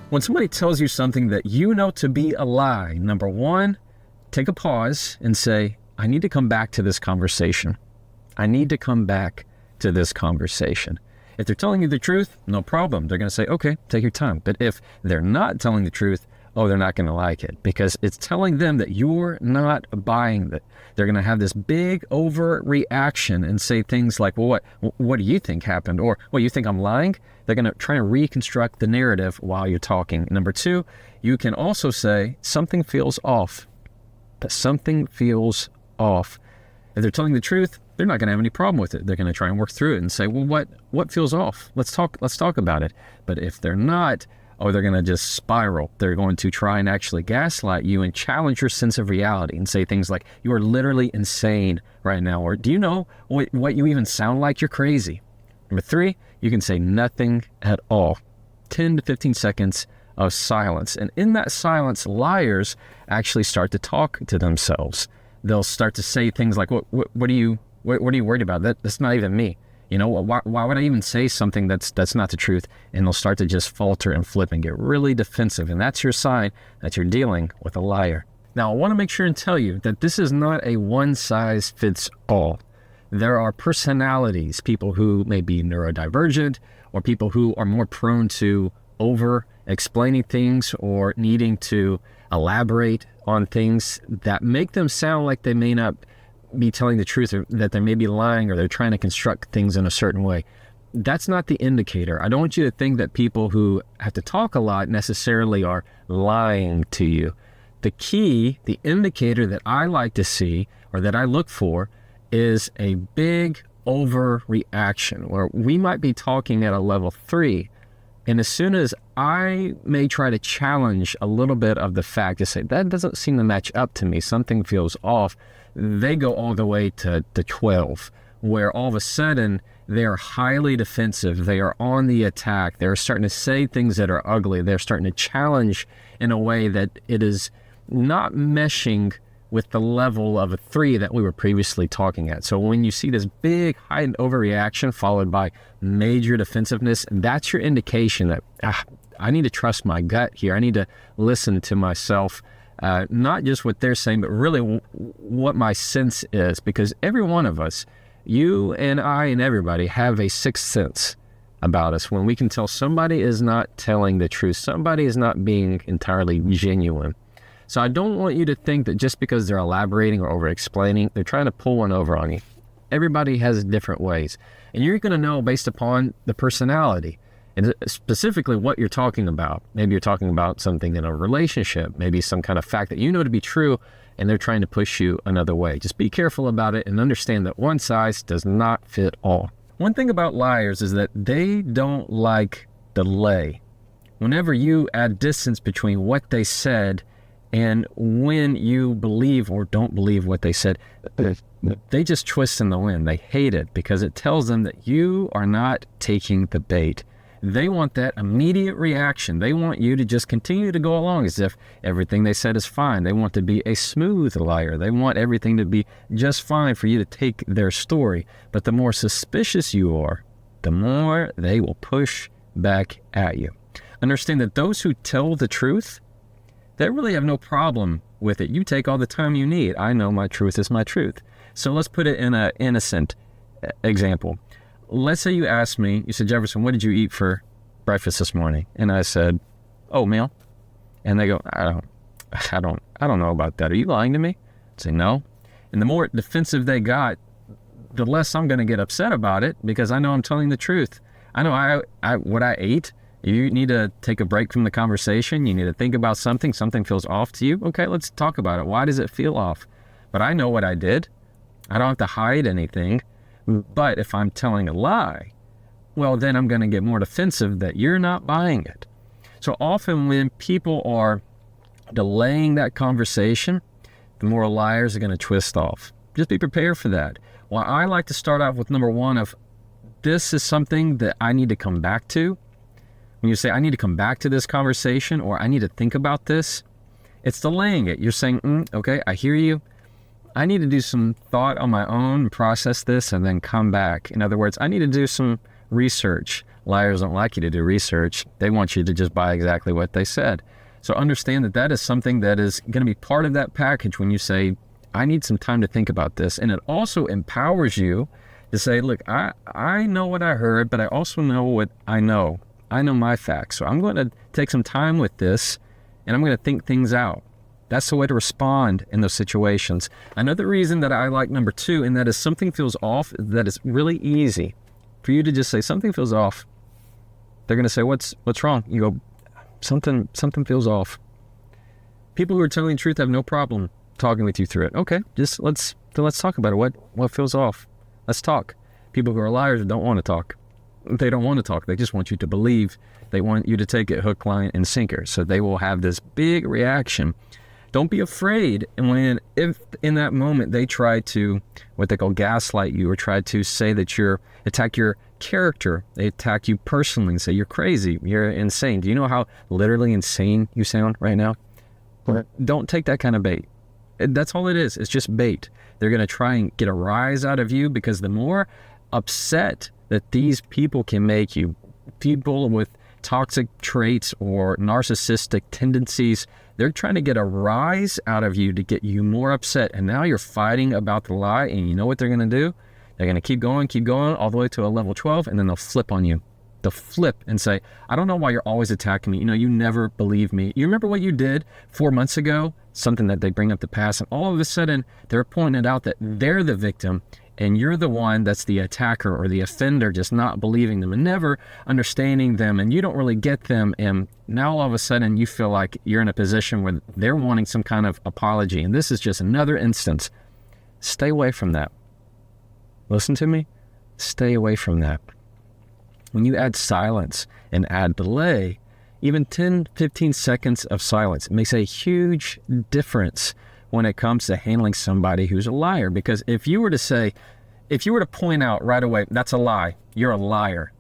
When somebody tells you something that you know to be a lie, number one, take a pause and say, I need to come back to this conversation. I need to come back to this conversation. If they're telling you the truth, no problem. They're going to say, okay, take your time. But if they're not telling the truth, oh, they're not going to like it because it's telling them that you're not buying it. They're going to have this big overreaction and say things like, well, what do you think happened? Or, well, you think I'm lying? They're going to try to reconstruct the narrative while you're talking. Number two, you can also say something feels off. Something feels off. If they're telling the truth, they're not going to have any problem with it. They're going to try and work through it and say, well, what feels off? Let's talk about it. But if they're not, they're going to just spiral. They're going to try and actually gaslight you and challenge your sense of reality and say things like, you are literally insane right now. Or do you know what you even sound like? You're crazy. Number three, you can say nothing at all. 10 to 15 seconds of silence. And in that silence, liars actually start to talk to themselves. They'll start to say things like, what are you worried about? That's not even me. You know, why would I even say something that's not the truth? And they'll start to just falter and flip and get really defensive. And that's your sign that you're dealing with a liar. Now, I want to make sure and tell you that this is not a one-size-fits-all. There are personalities, people who may be neurodivergent or people who are more prone to over-explaining things or needing to elaborate on things that make them sound like they may not be telling the truth or that they may be lying or they're trying to construct things in a certain way. That's not the indicator. I don't want you to think that people who have to talk a lot necessarily are lying to you. The key, the indicator that I like to see or that I look for is a big overreaction where we might be talking at a level 3. And as soon as I may try to challenge a little bit of the fact to say, that doesn't seem to match up to me, something feels off, they go all the way to 12, where all of a sudden they are highly defensive. They are on the attack. They're starting to say things that are ugly. They're starting to challenge in a way that it is not meshing with the level of a 3 that we were previously talking at. So when you see this big high overreaction followed by major defensiveness, that's your indication that I need to trust my gut here. I need to listen to myself, not just what they're saying, but really what my sense is. Because every one of us, you and I and everybody, have a sixth sense about us when we can tell somebody is not telling the truth, somebody is not being entirely genuine. So I don't want you to think that just because they're elaborating or over-explaining, they're trying to pull one over on you. Everybody has different ways. And you're going to know based upon the personality and specifically what you're talking about. Maybe you're talking about something in a relationship, maybe some kind of fact that you know to be true, and they're trying to push you another way. Just be careful about it and understand that one size does not fit all. One thing about liars is that they don't like delay. Whenever you add distance between what they said and when you believe or don't believe what they said, they just twist in the wind. They hate it because it tells them that you are not taking the bait. They want that immediate reaction. They want you to just continue to go along as if everything they said is fine. They want to be a smooth liar. They want everything to be just fine for you to take their story. But the more suspicious you are, the more they will push back at you. Understand that those who tell the truth, they really have no problem with it. You take all the time you need. I know my truth is my truth. So let's put it in an innocent example. Let's say you asked me, you said, Jefferson, what did you eat for breakfast this morning? And I said, oatmeal. And they go, I don't know about that. Are you lying to me? I'd say, no. And the more defensive they got, the less I'm going to get upset about it because I know I'm telling the truth. I know what I ate. You need to take a break from the conversation. You need to think about something. Something feels off to you. Okay, let's talk about it. Why does it feel off? But I know what I did. I don't have to hide anything. But if I'm telling a lie, well, then I'm going to get more defensive that you're not buying it. So often when people are delaying that conversation, the more liars are going to twist off. Just be prepared for that. Well, I like to start off with number one of, this is something that I need to come back to. When you say, I need to come back to this conversation or I need to think about this, it's delaying it. You're saying, okay, I hear you. I need to do some thought on my own, process this, and then come back. In other words, I need to do some research. Liars don't like you to do research. They want you to just buy exactly what they said. So understand that that is something that is going to be part of that package when you say, I need some time to think about this. And it also empowers you to say, look, I know what I heard, but I also know what I know. I know my facts. So I'm going to take some time with this, and I'm going to think things out. That's the way to respond in those situations. Another reason that I like number 2, and that is something feels off, that is really easy for you to just say, something feels off. They're going to say, what's wrong? You go, something feels off. People who are telling the truth have no problem talking with you through it. Okay, just let's talk about it. What feels off? Let's talk. People who are liars don't want to talk. They don't want to talk. They just want you to believe. They want you to take it hook, line, and sinker. So they will have this big reaction. Don't be afraid. And if in that moment they try to, what they call gaslight you, or try to say that attack your character, they attack you personally and say you're crazy, you're insane. Do you know how literally insane you sound right now? Don't take that kind of bait. That's all it is. It's just bait. They're going to try and get a rise out of you, because the more upset that these people can make you, people with toxic traits or narcissistic tendencies, they're trying to get a rise out of you to get you more upset. And now you're fighting about the lie, and you know what they're going to do? They're going to keep going all the way to a level 12, and then they'll flip on you. They'll flip and say, I don't know why you're always attacking me. You never believe me. You remember what you did 4 months ago? Something that they bring up the past, and all of a sudden they're pointing out that they're the victim and you're the one that's the attacker or the offender, just not believing them and never understanding them, and you don't really get them. And now all of a sudden you feel like you're in a position where they're wanting some kind of apology. And this is just another instance. Stay away from that. Listen to me. Stay away from that. When you add silence and add delay, even 10, 15 seconds of silence, it makes a huge difference when it comes to handling somebody who's a liar. Because if you were to point out right away, that's a lie, you're a liar,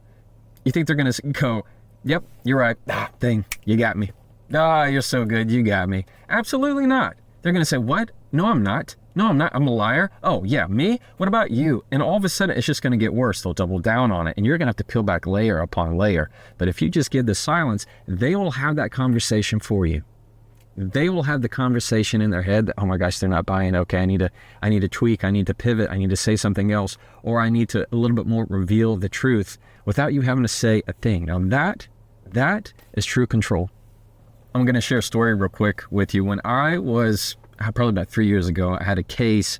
you think they're going to go, yep, you're right, dang, you got me. You're so good, you got me. Absolutely not. They're going to say, what? No, I'm not. I'm a liar. Oh, yeah, me? What about you? And all of a sudden, it's just going to get worse. They'll double down on it, and you're going to have to peel back layer upon layer. But if you just give the silence, they will have that conversation for you. They will have the conversation in their head that, oh my gosh, they're not buying. Okay, I need to tweak. I need to pivot. I need to say something else, or I need to a little bit more reveal the truth without you having to say a thing. Now that is true control. I'm going to share a story real quick with you. When I was probably about 3 years ago, I had a case,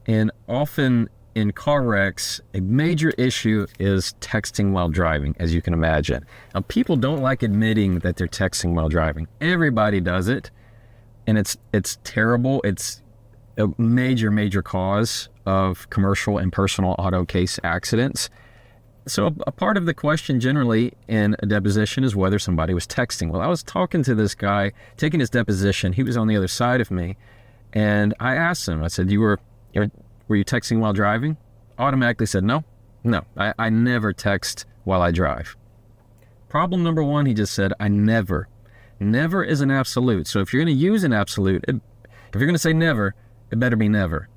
and often in car wrecks, a major issue is texting while driving, as you can imagine. Now, people don't like admitting that they're texting while driving. Everybody does it, and it's terrible. It's a major cause of commercial and personal auto case accidents. So a part of the question generally in a deposition is whether somebody was texting. Well, I was talking to this guy, taking his deposition. He was on the other side of me, and I asked him, I said, were you texting while driving? Automatically said, no, I never text while I drive. Problem number one, he just said, I never. Never is an absolute. So if you're going to use an absolute, if you're going to say never, it better be never.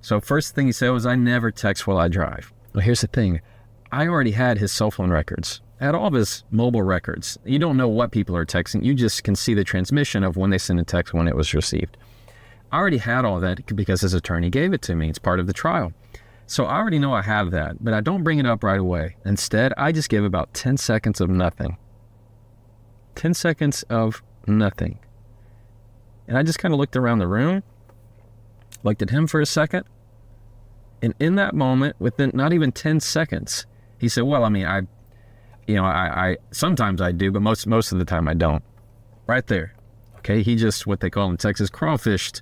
So first thing he said was, I never text while I drive. Well, here's the thing. I already had his cell phone records. I had all of his mobile records. You don't know what people are texting. You just can see the transmission of when they sent a text, when it was received. I already had all that because his attorney gave it to me. It's part of the trial. So I already know I have that, but I don't bring it up right away. Instead, I just give about 10 seconds of nothing. 10 seconds of nothing. And I just kind of looked around the room, looked at him for a second, and in that moment, within not even 10 seconds, he said, well, I mean, I sometimes I do, but most of the time I don't. Right there. Okay, he just, what they call in Texas, crawfished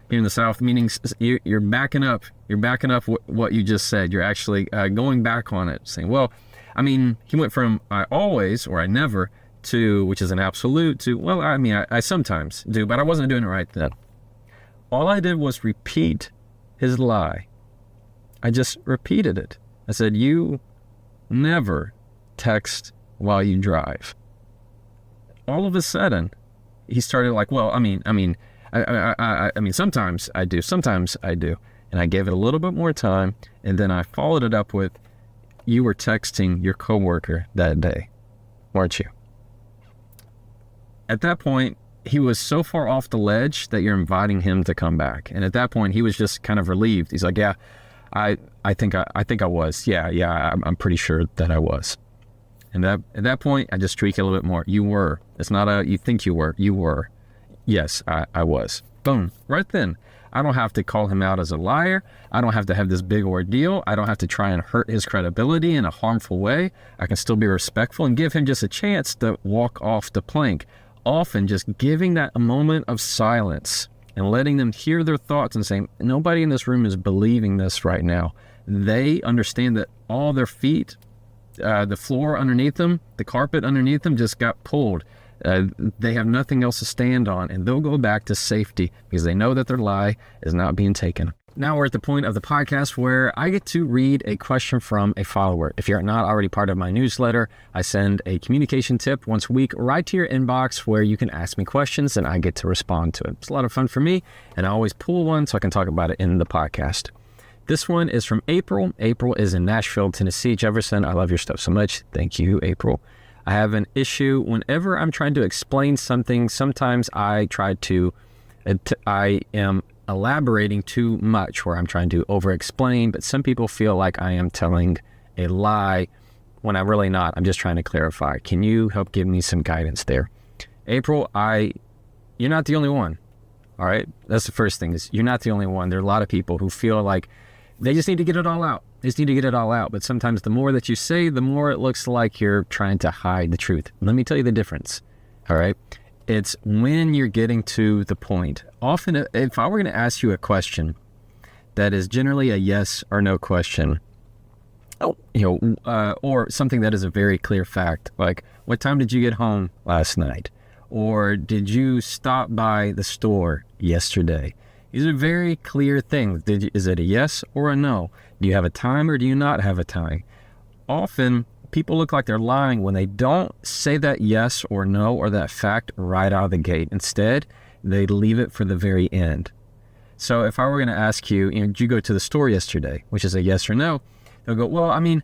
here in the South, meaning you're backing up. You're backing up what you just said. You're actually going back on it, saying, well, I mean, he went from I always or I never to, which is an absolute, to, well, I mean, I sometimes do, but I wasn't doing it right then. All I did was repeat his lie. I just repeated it. I said, you never text while you drive. All of a sudden, he started like, well, I mean, sometimes I do. And I gave it a little bit more time, and then I followed it up with, you were texting your coworker that day, weren't you? At that point, he was so far off the ledge that you're inviting him to come back. And at that point, he was just kind of relieved. He's like, yeah, I think I was. Yeah, I'm pretty sure that I was. And at that point, I just tweak it a little bit more. You were. It's not a you think you were. You were. Yes, I was. Boom. Right then. I don't have to call him out as a liar. I don't have to have this big ordeal. I don't have to try and hurt his credibility in a harmful way. I can still be respectful and give him just a chance to walk off the plank. Often just giving that a moment of silence and letting them hear their thoughts and saying, nobody in this room is believing this right now. They understand that all their feet, the floor underneath them, the carpet underneath them just got pulled. They have nothing else to stand on, and they'll go back to safety because they know that their lie is not being taken. Now we're at the point of the podcast where I get to read a question from a follower. If you're not already part of my newsletter, I send a communication tip once a week right to your inbox where you can ask me questions and I get to respond to it. It's a lot of fun for me, and I always pull one so I can talk about it in the podcast. This one is from April. April is in Nashville, Tennessee. Jefferson, I love your stuff so much. Thank you, April. I have an issue whenever I'm trying to explain something. Sometimes I am elaborating too much where I'm trying to over-explain, but some people feel like I am telling a lie when I'm really not. I'm just trying to clarify. Can you help give me some guidance there? April, you're not the only one. All right? That's the first thing, is you're not the only one. There are a lot of people who feel like they just need to get it all out. They just need to get it all out. But sometimes the more that you say, the more it looks like you're trying to hide the truth. Let me tell you the difference. All right? It's when you're getting to the point. Often, if I were going to ask you a question that is generally a yes or no question, or something that is a very clear fact, like, what time did you get home last night? Or did you stop by the store yesterday? These are very clear things. Is it a yes or a no? Do you have a time or do you not have a time? Often, people look like they're lying when they don't say that yes or no or that fact right out of the gate. Instead, they leave it for the very end. So if I were going to ask you, did you go to the store yesterday, which is a yes or no, they'll go, well, and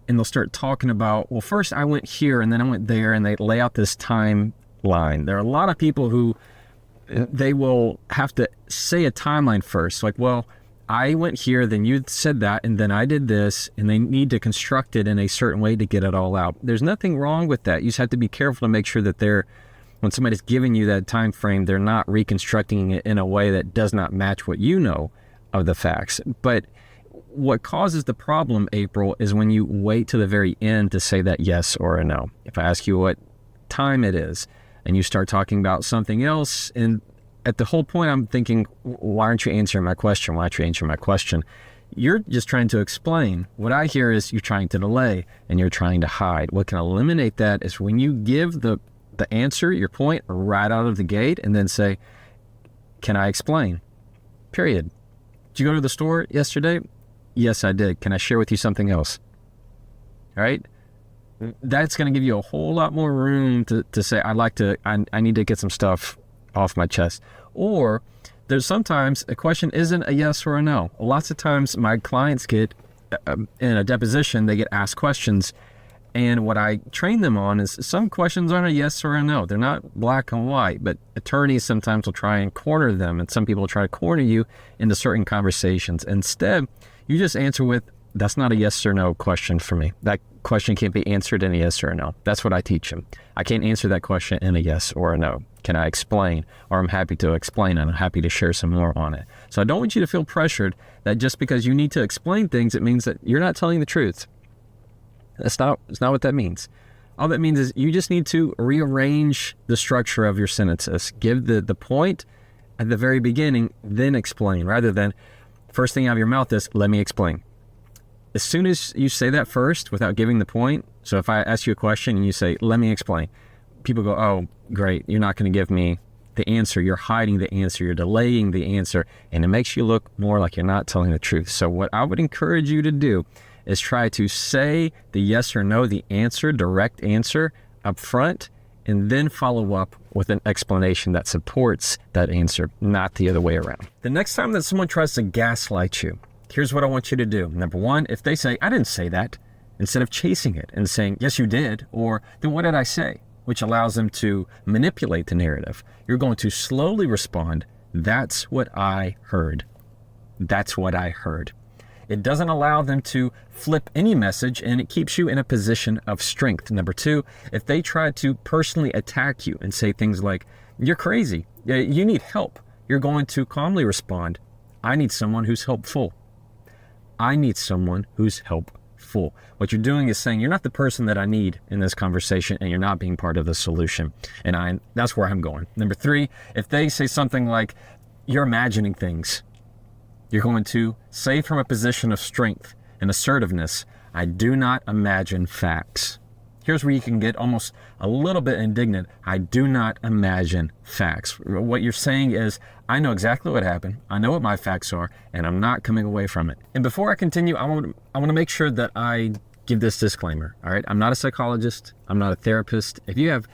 they'll start talking about, well, first I went here and then I went there, and they lay out this timeline. There are a lot of people who they will have to say a timeline first, like, well, I went here, then you said that, and then I did this, and they need to construct it in a certain way to get it all out. There's nothing wrong with that. You just have to be careful to make sure that when somebody's giving you that time frame, they're not reconstructing it in a way that does not match what you know of the facts. But what causes the problem, April, is when you wait to the very end to say that yes or a no. If I ask you what time it is, and you start talking about something else, and at the whole point, I'm thinking, why aren't you answering my question? Why aren't you answering my question? You're just trying to explain. What I hear is you're trying to delay and you're trying to hide. What can eliminate that is when you give the answer, your point, right out of the gate, and then say, can I explain? Period. Did you go to the store yesterday? Yes, I did. Can I share with you something else? All right? That's going to give you a whole lot more room to say, I need to get some stuff off my chest. Or there's sometimes a question isn't a yes or a no. Lots of times my clients get in a deposition, they get asked questions, and what I train them on is some questions aren't a yes or a no. They're not black and white, but attorneys sometimes will try and corner them, and some people will try to corner you into certain conversations. Instead, you just answer with, that's not a yes or no question for me. That question can't be answered in a yes or a no. That's what I teach them. I can't answer that question in a yes or a no. Can I explain? Or I'm happy to explain, and I'm happy to share some more on it. So I don't want you to feel pressured that just because you need to explain things, it means that you're not telling the truth. It's not what that means. All that means is you just need to rearrange the structure of your sentences. Give the point at the very beginning, then explain, rather than first thing out of your mouth is, let me explain. As soon as you say that first without giving the point, so if I ask you a question and you say, let me explain, people go, oh, great, you're not going to give me the answer. You're hiding the answer. You're delaying the answer. And it makes you look more like you're not telling the truth. So what I would encourage you to do is try to say the yes or no, the answer, direct answer up front, and then follow up with an explanation that supports that answer, not the other way around. The next time that someone tries to gaslight you, Here's what I want you to do. Number one, if they say, I didn't say that, instead of chasing it and saying, yes, you did, or then what did I say? Which allows them to manipulate the narrative. You're going to slowly respond, that's what I heard. That's what I heard. It doesn't allow them to flip any message, and it keeps you in a position of strength. Number two, if they try to personally attack you and say things like, you're crazy, you need help, you're going to calmly respond, I need someone who's helpful. I need someone who's helpful. What you're doing is saying, you're not the person that I need in this conversation, and you're not being part of the solution. And that's where I'm going. Number three, if they say something like, you're imagining things, you're going to say from a position of strength and assertiveness, I do not imagine facts. Here's where you can get almost a little bit indignant. I do not imagine facts. What you're saying is, I know exactly what happened. I know what my facts are, and I'm not coming away from it. And before I continue, I want to make sure that I give this disclaimer. All right, I'm not a psychologist. I'm not a therapist. If you have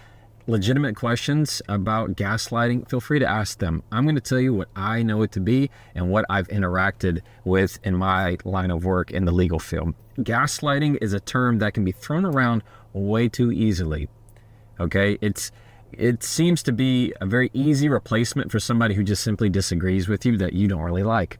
legitimate questions about gaslighting, feel free to ask them. I'm going to tell you what I know it to be and what I've interacted with in my line of work in the legal field. Gaslighting is a term that can be thrown around way too easily. Okay, it seems to be a very easy replacement for somebody who just simply disagrees with you that you don't really like.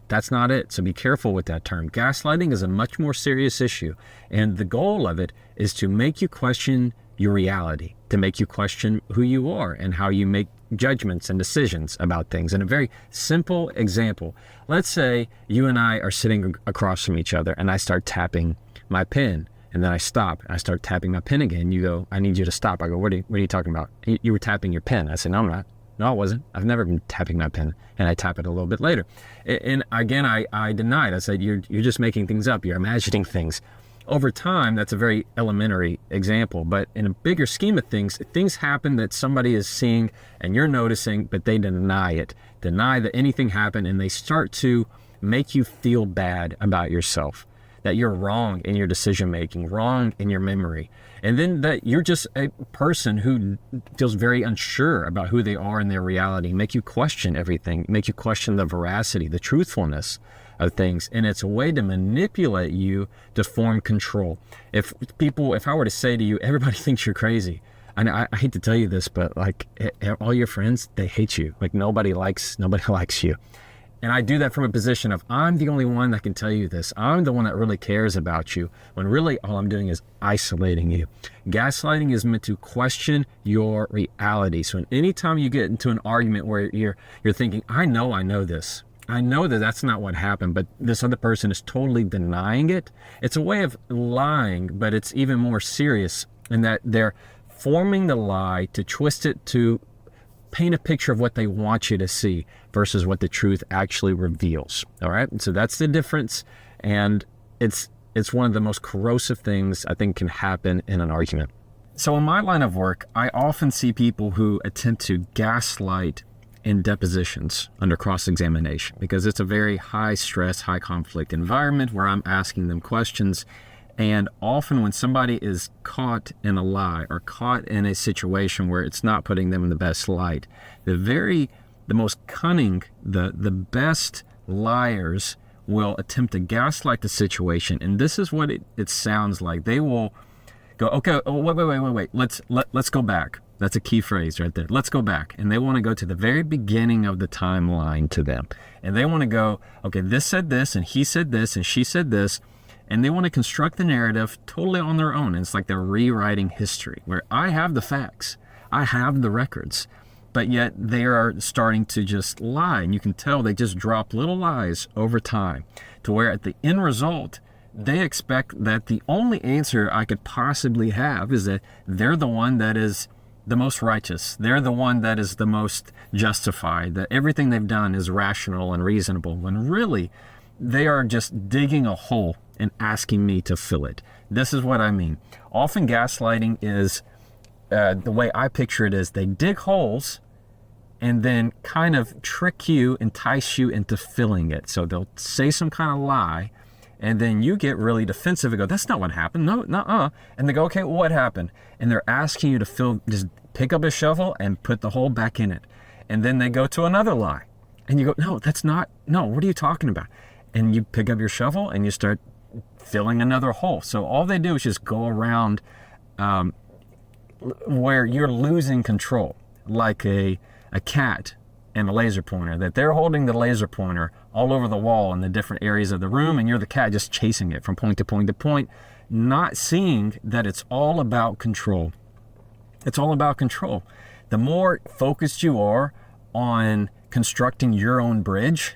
That's not it, so be careful with that term. Gaslighting is a much more serious issue, and the goal of it is to make you question your reality, to make you question who you are and how you make judgments and decisions about things. And a very simple example, let's say you and I are sitting across from each other and I start tapping my pen, and then I stop and I start tapping my pen again. You go, I need you to stop. I go, what are you talking about? You were tapping your pen. I said, no, I'm not. No, I wasn't. I've never been tapping my pen. And I tap it a little bit later. And again, I denied. I said, you're just making things up. You're imagining things. Over time, that's a very elementary example, but in a bigger scheme of things happen that somebody is seeing and you're noticing, but they deny it, deny that anything happened, and they start to make you feel bad about yourself, that you're wrong in your decision-making, wrong in your memory, and then that you're just a person who feels very unsure about who they are in their reality, make you question everything, make you question the veracity, the truthfulness of things, and it's a way to manipulate you to form control. If I were to say to you, everybody thinks you're crazy, and I hate to tell you this, but like all your friends, they hate you. Like nobody likes you. And I do that from a position of, I'm the only one that can tell you this. I'm the one that really cares about you, when really all I'm doing is isolating you. Gaslighting is meant to question your reality. So anytime you get into an argument where you're thinking, I know this. I know that that's not what happened, but this other person is totally denying it. It's a way of lying, but it's even more serious in that they're forming the lie to twist it to paint a picture of what they want you to see versus what the truth actually reveals. All right. And so that's the difference. And it's one of the most corrosive things I think can happen in an argument. So in my line of work, I often see people who attempt to gaslight in depositions under cross-examination, because it's a very high stress, high conflict environment where I'm asking them questions. And often when somebody is caught in a lie or caught in a situation where it's not putting them in the best light, the most cunning, the best liars will attempt to gaslight the situation. And this is what it sounds like. They will go, okay, wait. Let's go back. That's a key phrase right there. Let's go back. And they want to go to the very beginning of the timeline to them. And they want to go, okay, this said this, and he said this, and she said this. And they want to construct the narrative totally on their own. And it's like they're rewriting history, where I have the facts, I have the records, but yet they are starting to just lie. And you can tell they just drop little lies over time, to where at the end result, they expect that the only answer I could possibly have is that they're the one that is the most righteous. They're the one that is the most justified, that everything they've done is rational and reasonable, when really they are just digging a hole and asking me to fill it. This is what I mean. Often gaslighting is, the way I picture it is, they dig holes and then kind of trick you, entice you into filling it. So they'll say some kind of lie, and then you get really defensive and go, that's not what happened. No, nuh-uh. And they go, okay, well, what happened? And they're asking you to just pick up a shovel and put the hole back in it. And then they go to another lie. And you go, no, what are you talking about? and you pick up your shovel and you start filling another hole. So all they do is just go around where you're losing control, like a cat and a laser pointer, that they're holding the laser pointer all over the wall in the different areas of the room, and you're the cat just chasing it from point to point to point, not seeing that it's all about control. It's all about control. The more focused you are on constructing your own bridge,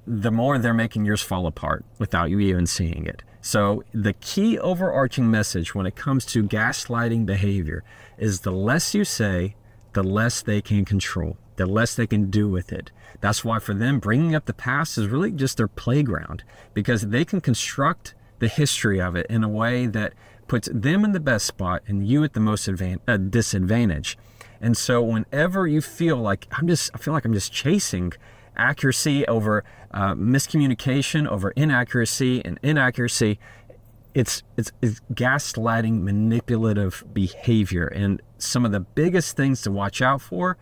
the more they're making yours fall apart without you even seeing it. So the key overarching message when it comes to gaslighting behavior is the less you say, the less they can control, the less they can do with it. That's why for them, bringing up the past is really just their playground, because they can construct the history of it in a way that puts them in the best spot and you at the most disadvantage. And so whenever you feel like I feel like I'm just chasing accuracy over miscommunication, over inaccuracy and inaccuracy, it's gaslighting, manipulative behavior. And some of the biggest things to watch out for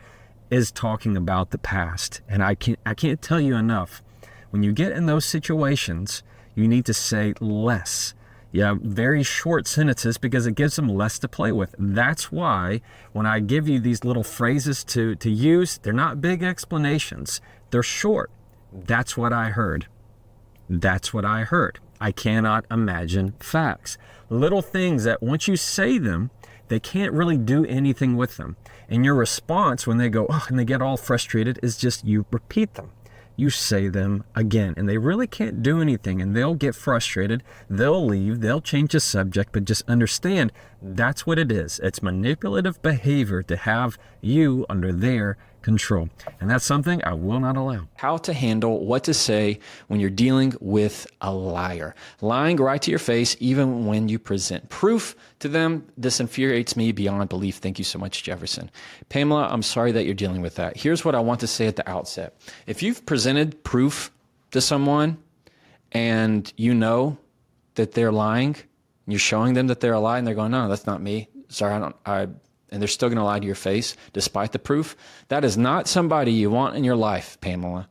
is talking about the past. And I can't tell you enough. When you get in those situations, you need to say less. Yeah, very short sentences, because it gives them less to play with. That's why when I give you these little phrases to use, they're not big explanations. They're short. That's what I heard. That's what I heard. I cannot imagine facts. Little things that once you say them, they can't really do anything with them. And your response when they go, oh, and they get all frustrated is just you repeat them. You say them again, and they really can't do anything, and they'll get frustrated. They'll leave. They'll change the subject, but just understand that's what it is. It's manipulative behavior to have you under their control. And that's something I will not allow. How to handle what to say when you're dealing with a liar. Lying right to your face, even when you present proof to them. This infuriates me beyond belief. Thank you so much, Jefferson. Pamela, I'm sorry that you're dealing with that. Here's what I want to say at the outset. If you've presented proof to someone and you know that they're lying, you're showing them that they're a lie, and they're going, no, that's not me. Sorry, and they're still going to lie to your face despite the proof. That is not somebody you want in your life, Pamela.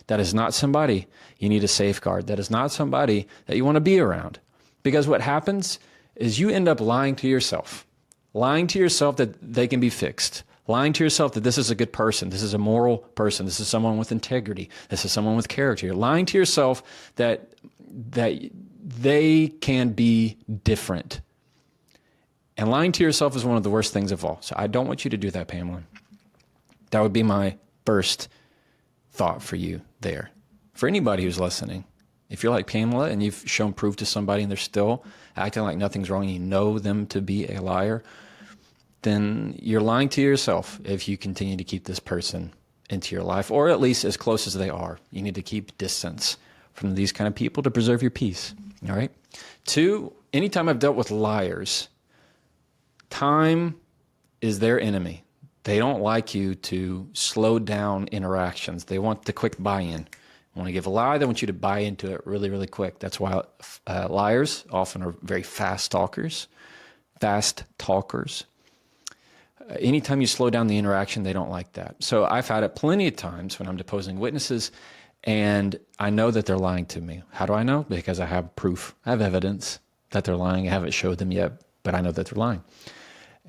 That is not somebody you need to safeguard. That is not somebody that you want to be around. Because what happens is you end up lying to yourself that they can be fixed, lying to yourself that this is a good person, this is a moral person, this is someone with integrity, this is someone with character. You're lying to yourself that they can be different. And lying to yourself is one of the worst things of all. So I don't want you to do that, Pamela. That would be my first thought for you there. For anybody who's listening, if you're like Pamela and you've shown proof to somebody and they're still acting like nothing's wrong, you know them to be a liar, then you're lying to yourself if you continue to keep this person into your life, or at least as close as they are. You need to keep distance from these kind of people to preserve your peace. All right? 2, anytime I've dealt with liars, time is their enemy. They don't like you to slow down interactions. They want the quick buy-in. Want to give a lie, they want you to buy into it really, really quick. That's why liars often are very fast talkers. Anytime you slow down the interaction, they don't like that. So I've had it plenty of times when I'm deposing witnesses, and I know that they're lying to me. How do I know? Because I have proof. I have evidence that they're lying. I haven't showed them yet, but I know that they're lying.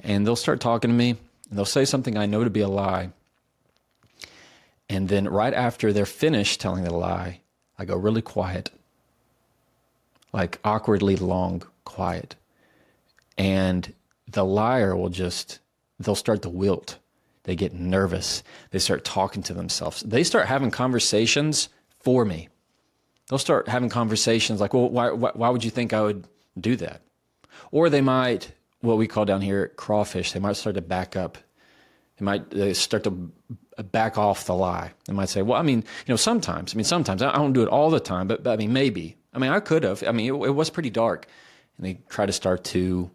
And they'll start talking to me, and they'll say something I know to be a lie. And then right after they're finished telling the lie, I go really quiet, like awkwardly long quiet. And the liar they'll start to wilt. They get nervous. They start talking to themselves. They start having conversations for me. They'll start having conversations like, well, why would you think I would do that? Or they might, what we call down here, crawfish. They might start to back up. They start to back off the lie. They might say, well, sometimes I don't do it all the time, but maybe. I could have. It was pretty dark. And they try to start to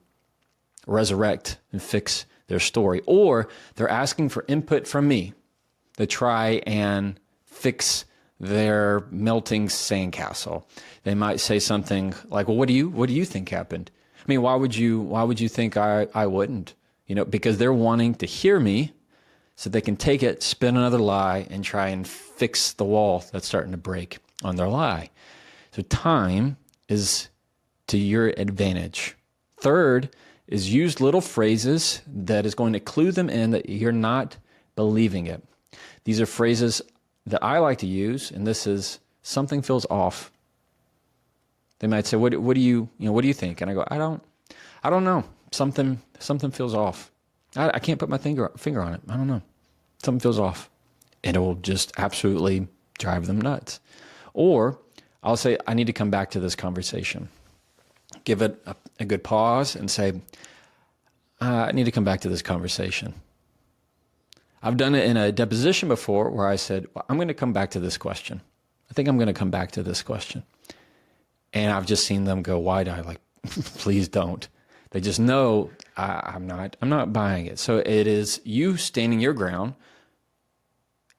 resurrect and fix their story. Or they're asking for input from me to try and fix their melting sandcastle. They might say something like, well, what do you think happened? Why would you think I wouldn't? Because they're wanting to hear me so they can take it, spin another lie, and try and fix the wall that's starting to break on their lie. So time is to your advantage. Third is use little phrases that is going to clue them in that you're not believing it. These are phrases that I like to use, and this is something feels off. They might say, what do you think? And I go, I don't know. Something feels off. I can't put my finger on it. I don't know. Something feels off. And it will just absolutely drive them nuts. Or I'll say, I need to come back to this conversation. Give it a good pause and say, I need to come back to this conversation. I've done it in a deposition before where I said, well, I'm going to come back to this question. I think I'm going to come back to this question. And I've just seen them go wide-eyed, like, please don't. They just know I'm not buying it. So it is you standing your ground.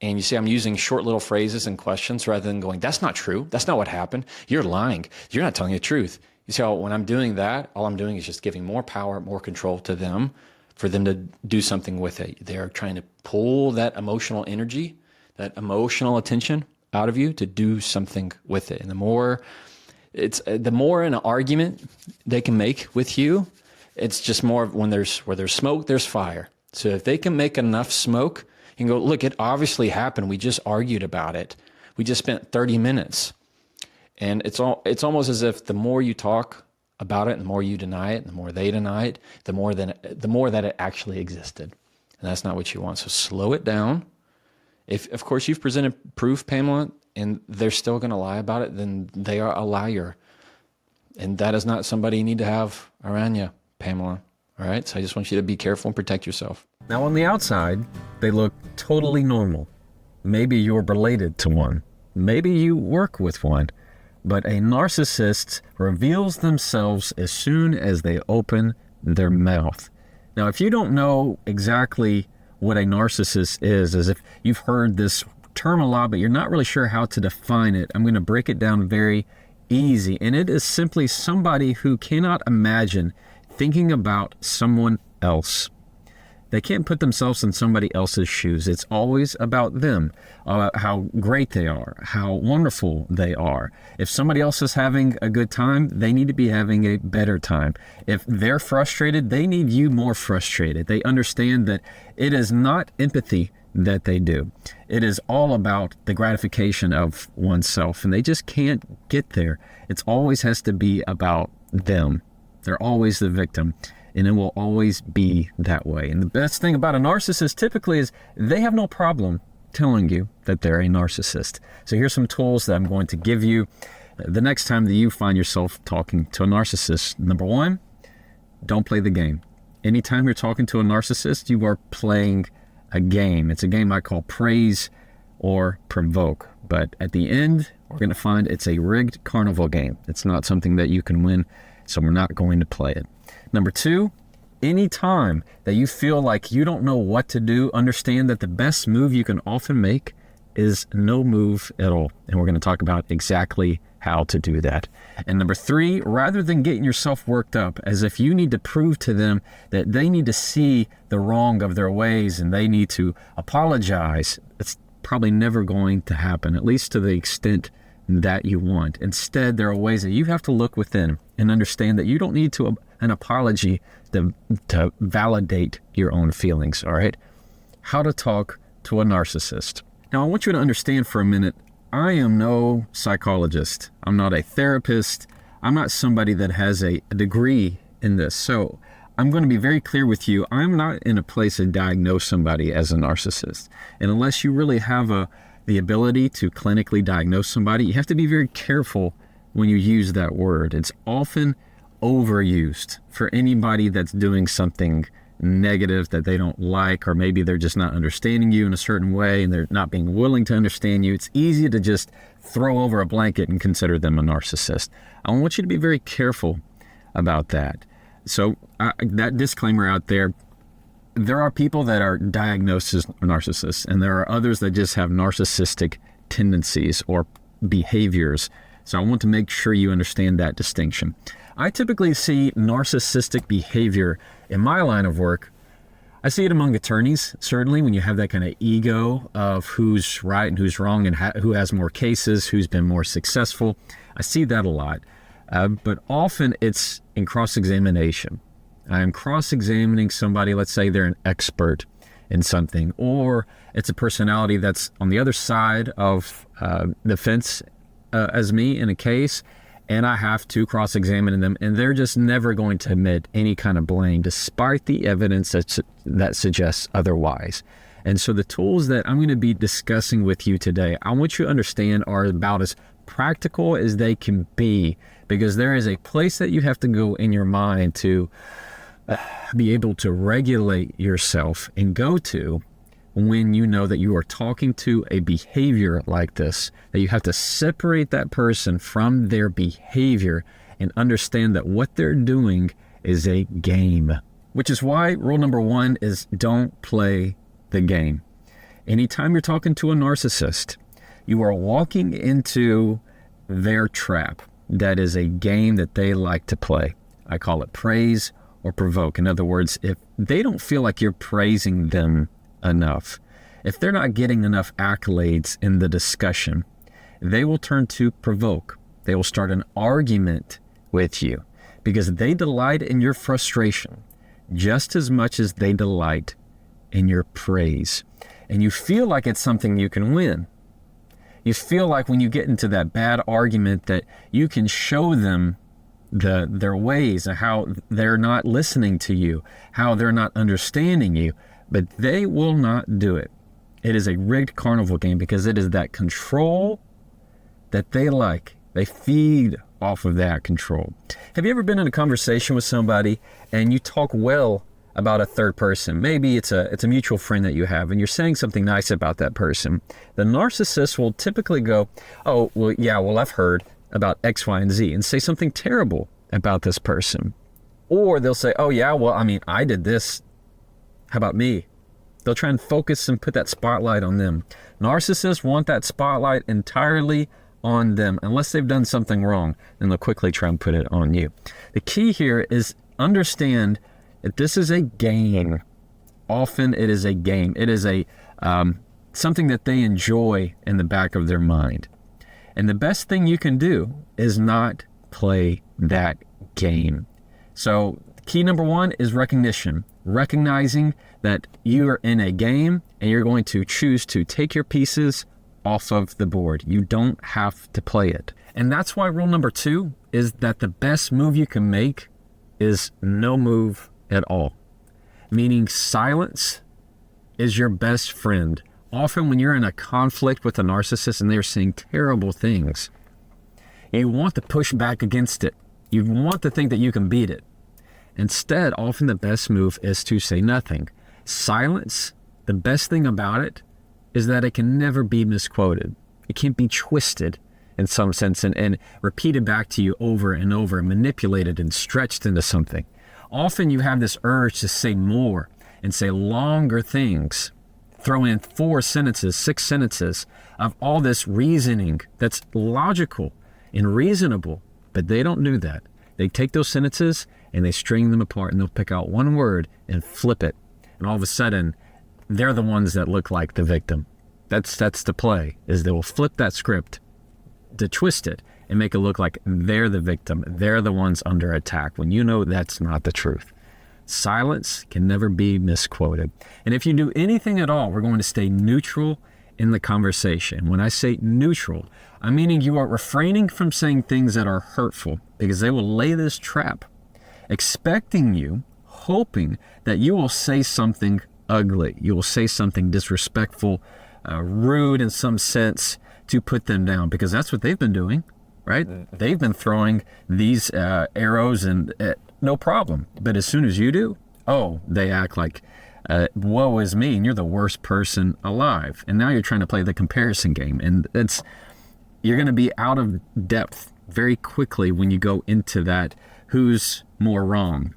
And you see, I'm using short little phrases and questions rather than going, that's not true. That's not what happened. You're lying. You're not telling the truth. You see how when I'm doing that, all I'm doing is just giving more power, more control to them for them to do something with it. They're trying to pull that emotional energy, that emotional attention out of you to do something with it. And the more in an argument they can make with you, it's just more of where there's smoke, there's fire. So if they can make enough smoke, you can go, look, it obviously happened. We just argued about it. We just spent 30 minutes. And it's almost as if the more you talk about it, and the more you deny it, and the more they deny it, the more that it actually existed. And that's not what you want. So slow it down. If, of course, you've presented proof, Pamela, and they're still going to lie about it, then they are a liar. And that is not somebody you need to have around you, Pamela. All right? So I just want you to be careful and protect yourself. Now, on the outside, they look totally normal. Maybe you're related to one. Maybe you work with one. But a narcissist reveals themselves as soon as they open their mouth. Now, if you don't know exactly what a narcissist is, as if you've heard this term a lot, but you're not really sure how to define it, I'm going to break it down very easy. And it is simply somebody who cannot imagine thinking about someone else. They can't put themselves in somebody else's shoes. It's always about them, how great they are, how wonderful they are. If somebody else is having a good time, they need to be having a better time. If they're frustrated, they need you more frustrated. They understand that it is not empathy that they do. It is all about the gratification of oneself, and they just can't get there. It always has to be about them. They're always the victim. And it will always be that way. And the best thing about a narcissist typically is they have no problem telling you that they're a narcissist. So here's some tools that I'm going to give you the next time that you find yourself talking to a narcissist. Number one, don't play the game. Anytime you're talking to a narcissist, you are playing a game. It's a game I call praise or provoke. But at the end, we're going to find it's a rigged carnival game. It's not something that you can win, so we're not going to play it. Number two, anytime that you feel like you don't know what to do, understand that the best move you can often make is no move at all. And we're going to talk about exactly how to do that. And number three, rather than getting yourself worked up as if you need to prove to them that they need to see the wrong of their ways and they need to apologize, it's probably never going to happen, at least to the extent that you want. Instead, there are ways that you have to look within and understand that you don't need an apology to validate your own feelings, all right? How to talk to a narcissist. Now, I want you to understand for a minute, I am no psychologist. I'm not a therapist. I'm not somebody that has a degree in this. So I'm going to be very clear with you. I'm not in a place to diagnose somebody as a narcissist. And unless you really have the ability to clinically diagnose somebody, you have to be very careful when you use that word. It's often overused for anybody that's doing something negative that they don't like, or maybe they're just not understanding you in a certain way and they're not being willing to understand you. It's easy to just throw over a blanket and consider them a narcissist. I want you to be very careful about that. So that disclaimer out there, there are people that are diagnosed as narcissists, and there are others that just have narcissistic tendencies or behaviors. So I want to make sure you understand that distinction. I typically see narcissistic behavior in my line of work I see it among attorneys, certainly, when you have that kind of ego of who's right and who's wrong and who has more cases, who's been more successful. I see that a lot. But often it's in cross-examination. I'm cross-examining somebody, let's say they're an expert in something, or it's a personality that's on the other side of the fence as me in a case, and I have to cross-examine them, and they're just never going to admit any kind of blame, despite the evidence that suggests otherwise. And so the tools that I'm going to be discussing with you today, I want you to understand are about as practical as they can be, because there is a place that you have to go in your mind to be able to regulate yourself and go to when you know that you are talking to a behavior like this, that you have to separate that person from their behavior and understand that what they're doing is a game. Which is why rule number 1 is don't play the game. Anytime you're talking to a narcissist, you are walking into their trap. That is a game that they like to play. I call it praise or provoke. In other words, if they don't feel like you're praising them enough, if they're not getting enough accolades in the discussion, they will turn to provoke. They will start an argument with you because they delight in your frustration just as much as they delight in your praise. And you feel like it's something you can win. You feel like when you get into that bad argument that you can show them their ways and how they're not listening to you, how they're not understanding you, but they will not do it. It is a rigged carnival game because it is that control that they like. They feed off of that control. Have you ever been in a conversation with somebody and you talk well about a third person? Maybe it's a mutual friend that you have and you're saying something nice about that person. The narcissist will typically go, oh, well, yeah, well, I've heard about X, Y, and Z, and say something terrible about this person. Or they'll say, oh, yeah, well, I mean, I did this. How about me? They'll try and focus and put that spotlight on them. Narcissists want that spotlight entirely on them. Unless they've done something wrong, then they'll quickly try and put it on you. The key here is understand that this is a game. Often it is a game. It is a something that they enjoy in the back of their mind. And the best thing you can do is not play that game. So key number 1 is recognition. Recognizing that you are in a game and you're going to choose to take your pieces off of the board. You don't have to play it. And that's why rule number 2 is that the best move you can make is no move at all. Meaning silence is your best friend. Often when you're in a conflict with a narcissist and they're saying terrible things, you want to push back against it. You want to think that you can beat it. Instead, often the best move is to say nothing. Silence, the best thing about it is that it can never be misquoted. It can't be twisted in some sense and repeated back to you over and over, manipulated and stretched into something. Often you have this urge to say more and say longer things. Throw in 4 sentences, 6 sentences of all this reasoning that's logical and reasonable, but they don't do that. They take those sentences and they string them apart and they'll pick out one word and flip it. And all of a sudden, they're the ones that look like the victim. That's the play, is they will flip that script to twist it and make it look like they're the victim. They're the ones under attack when you know that's not the truth. Silence can never be misquoted. And if you do anything at all, we're going to stay neutral in the conversation. When I say neutral, I'm meaning you are refraining from saying things that are hurtful because they will lay this trap, expecting you, hoping that you will say something ugly. You will say something disrespectful, rude in some sense to put them down because that's what they've been doing, right? They've been throwing these arrows and no problem. But as soon as you do, they act like, woe is me, and you're the worst person alive. And now you're trying to play the comparison game. And you're going to be out of depth very quickly when you go into that who's more wrong.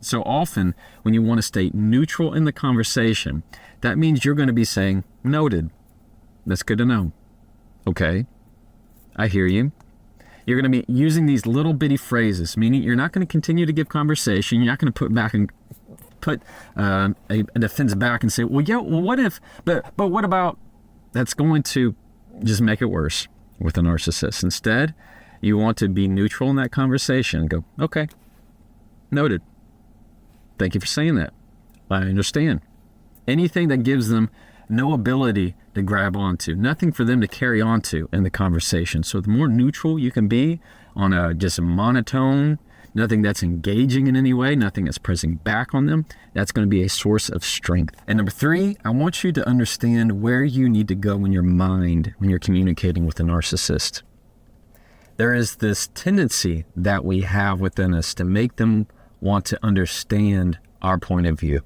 So often when you want to stay neutral in the conversation, that means you're going to be saying, noted. That's good to know. Okay, I hear you. You're going to be using these little bitty phrases, meaning you're not going to continue to give conversation. You're not going to put a defense back and say, well, yeah, well, what if, but what about, that's going to just make it worse with a narcissist. Instead, you want to be neutral in that conversation and go, okay, noted. Thank you for saying that. I understand. Anything that gives them no ability to grab onto, nothing for them to carry on to in the conversation. So the more neutral you can be on just a monotone, nothing that's engaging in any way, nothing that's pressing back on them, that's going to be a source of strength. And number 3, I want you to understand where you need to go in your mind when you're communicating with a narcissist. There is this tendency that we have within us to make them want to understand our point of view.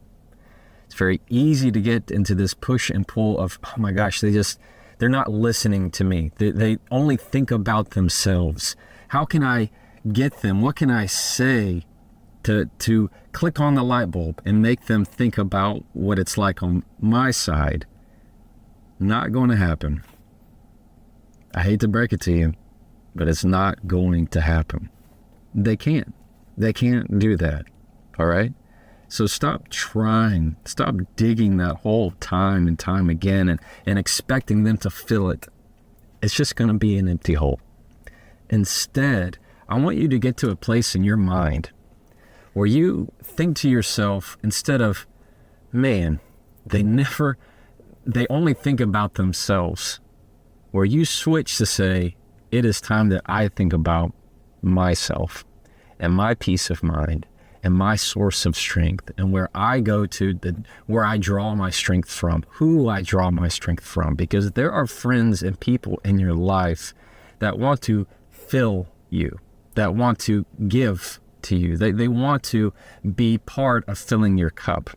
It's very easy to get into this push and pull of, oh my gosh, they're not listening to me. They only think about themselves. How can I get them? What can I say to click on the light bulb and make them think about what it's like on my side? Not going to happen. I hate to break it to you, but it's not going to happen. They can't do that. All right? So stop trying, stop digging that hole time and time again and expecting them to fill it. It's just going to be an empty hole. Instead, I want you to get to a place in your mind where you think to yourself, instead of, man, they only think about themselves, where you switch to say, it is time that I think about myself and my peace of mind and my source of strength, and where I go to, where I draw my strength from, who I draw my strength from, because there are friends and people in your life that want to fill you, that want to give to you. They want to be part of filling your cup.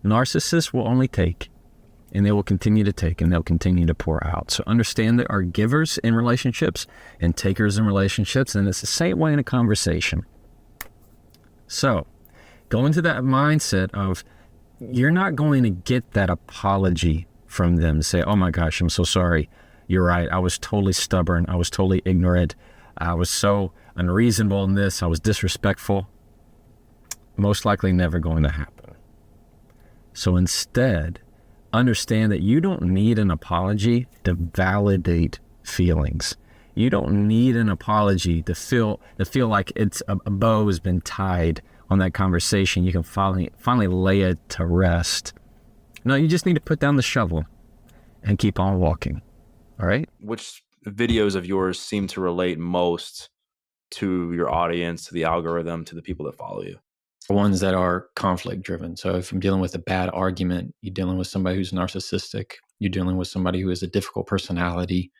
Narcissists will only take, and they will continue to take, and they'll continue to pour out. So understand there are givers in relationships and takers in relationships, and it's the same way in a conversation. So go into that mindset of, you're not going to get that apology from them. Say, oh my gosh, I'm so sorry. You're right. I was totally stubborn. I was totally ignorant. I was so unreasonable in this. I was disrespectful. Most likely never going to happen. So instead, understand that you don't need an apology to validate feelings. You don't need an apology to feel like it's a bow has been tied on that conversation. You can finally lay it to rest. No, you just need to put down the shovel and keep on walking. All right? Which videos of yours seem to relate most to your audience, to the algorithm, to the people that follow you? Ones that are conflict driven. So if I'm dealing with a bad argument, you're dealing with somebody who's narcissistic, you're dealing with somebody who has a difficult personality,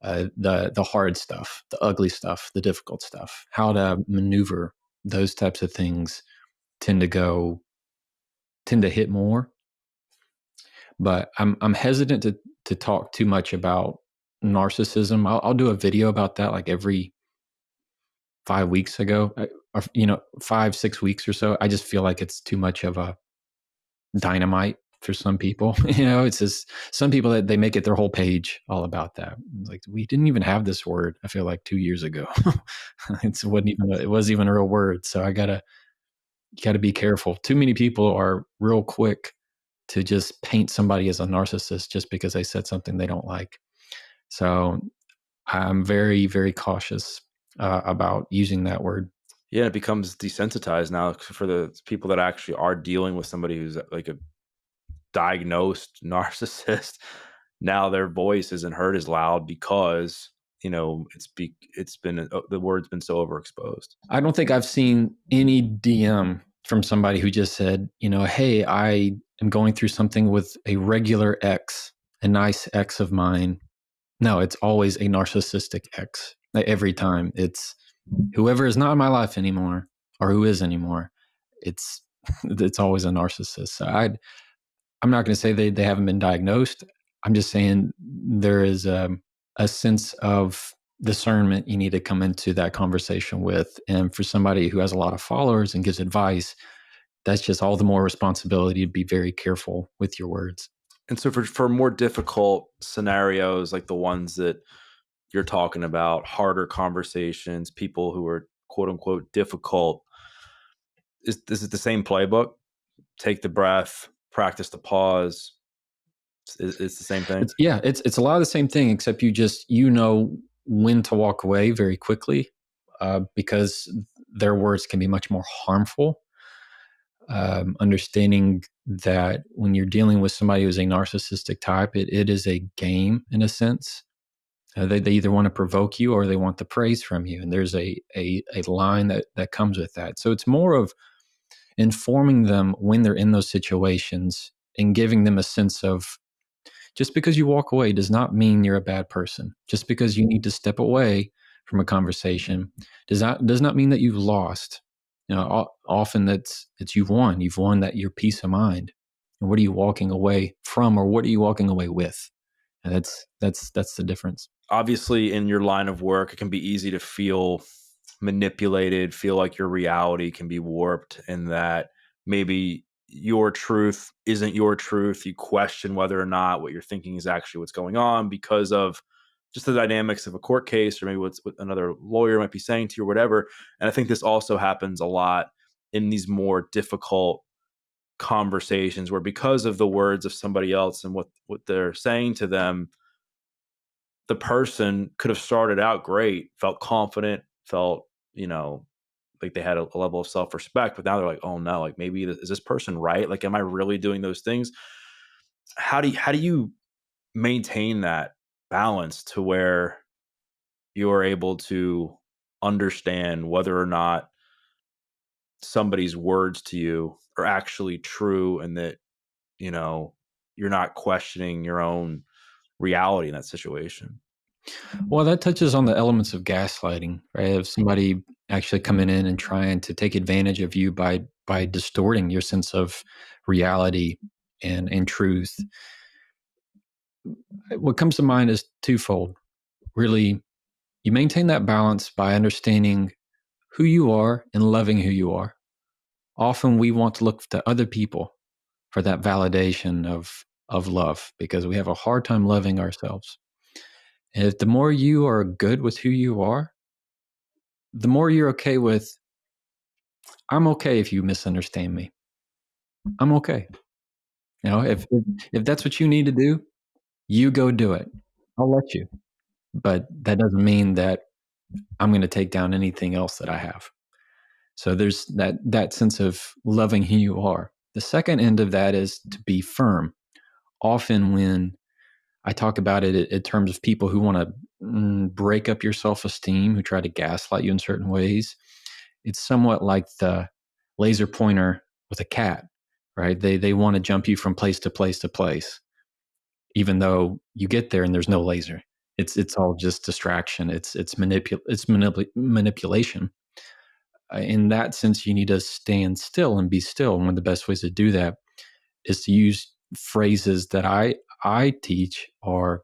the hard stuff, the ugly stuff, the difficult stuff, how to maneuver those types of things tend to hit more. But I'm hesitant to talk too much about narcissism. I'll do a video about that like every 5 weeks ago, or 5-6 weeks or so. I just feel like it's too much of a dynamite for some people. It's just some people that they make it their whole page all about that. It's like, we didn't even have this word, I feel like 2 years ago. It wasn't even a real word. So you gotta be careful. Too many people are real quick to just paint somebody as a narcissist just because they said something they don't like. So I'm very, very cautious about using that word. Yeah, it becomes desensitized now for the people that actually are dealing with somebody who's like a diagnosed narcissist. Now their voice isn't heard as loud because it's been the word's been so overexposed. I don't think I've seen any DM from somebody who just said, hey, I am going through something with a regular ex, a nice ex of mine. No, it's always a narcissistic ex. Every time it's whoever is not in my life anymore, or who is anymore. It's always a narcissist. So I'm not going to say they haven't been diagnosed. I'm just saying there is a sense of discernment you need to come into that conversation with. And for somebody who has a lot of followers and gives advice, that's just all the more responsibility to be very careful with your words. And so for more difficult scenarios, like the ones that you're talking about, harder conversations, people who are quote unquote difficult, is it the same playbook? take the breath, practice the pause. It's the same thing. It's a lot of the same thing, except you know when to walk away very quickly, because their words can be much more harmful. Understanding that when you're dealing with somebody who's a narcissistic type, it is a game in a sense. They either want to provoke you or they want the praise from you, and there's a line that comes with that. So it's more of informing them when they're in those situations and giving them a sense of, just because you walk away does not mean you're a bad person. Just because you need to step away from a conversation does not mean that you've lost. Often it's you've won. You've won that your peace of mind. And what are you walking away from, or what are you walking away with? And that's the difference. Obviously, in your line of work, it can be easy to feel manipulated, feel like your reality can be warped, and that maybe your truth isn't your truth. You question whether or not what you're thinking is actually what's going on because of just the dynamics of a court case, or maybe what another lawyer might be saying to you or whatever. And I think this also happens a lot in these more difficult conversations where, because of the words of somebody else and what they're saying to them, the person could have started out great, felt confident, felt, like they had a level of self-respect, but now they're like, oh no, like maybe is this person right? Like, am I really doing those things? How do you maintain that balance to where you're able to understand whether or not somebody's words to you are actually true, and that, you're not questioning your own reality in that situation? Well, that touches on the elements of gaslighting, right? Of somebody actually coming in and trying to take advantage of you by distorting your sense of reality and truth. What comes to mind is twofold. Really, you maintain that balance by understanding who you are and loving who you are. Often we want to look to other people for that validation of love, because we have a hard time loving ourselves. And if the more you are good with who you are, the more you're okay with, I'm okay if you misunderstand me. I'm okay. If that's what you need to do, you go do it. I'll let you. But that doesn't mean that I'm going to take down anything else that I have. So there's that sense of loving who you are. The second end of that is to be firm. Often when I talk about it in terms of people who want to break up your self-esteem, who try to gaslight you in certain ways, it's somewhat like the laser pointer with a cat, right? They want to jump you from place to place to place, even though you get there and there's no laser. It's all just distraction. It's manipulation. In that sense, you need to stand still and be still. And one of the best ways to do that is to use phrases that I teach are,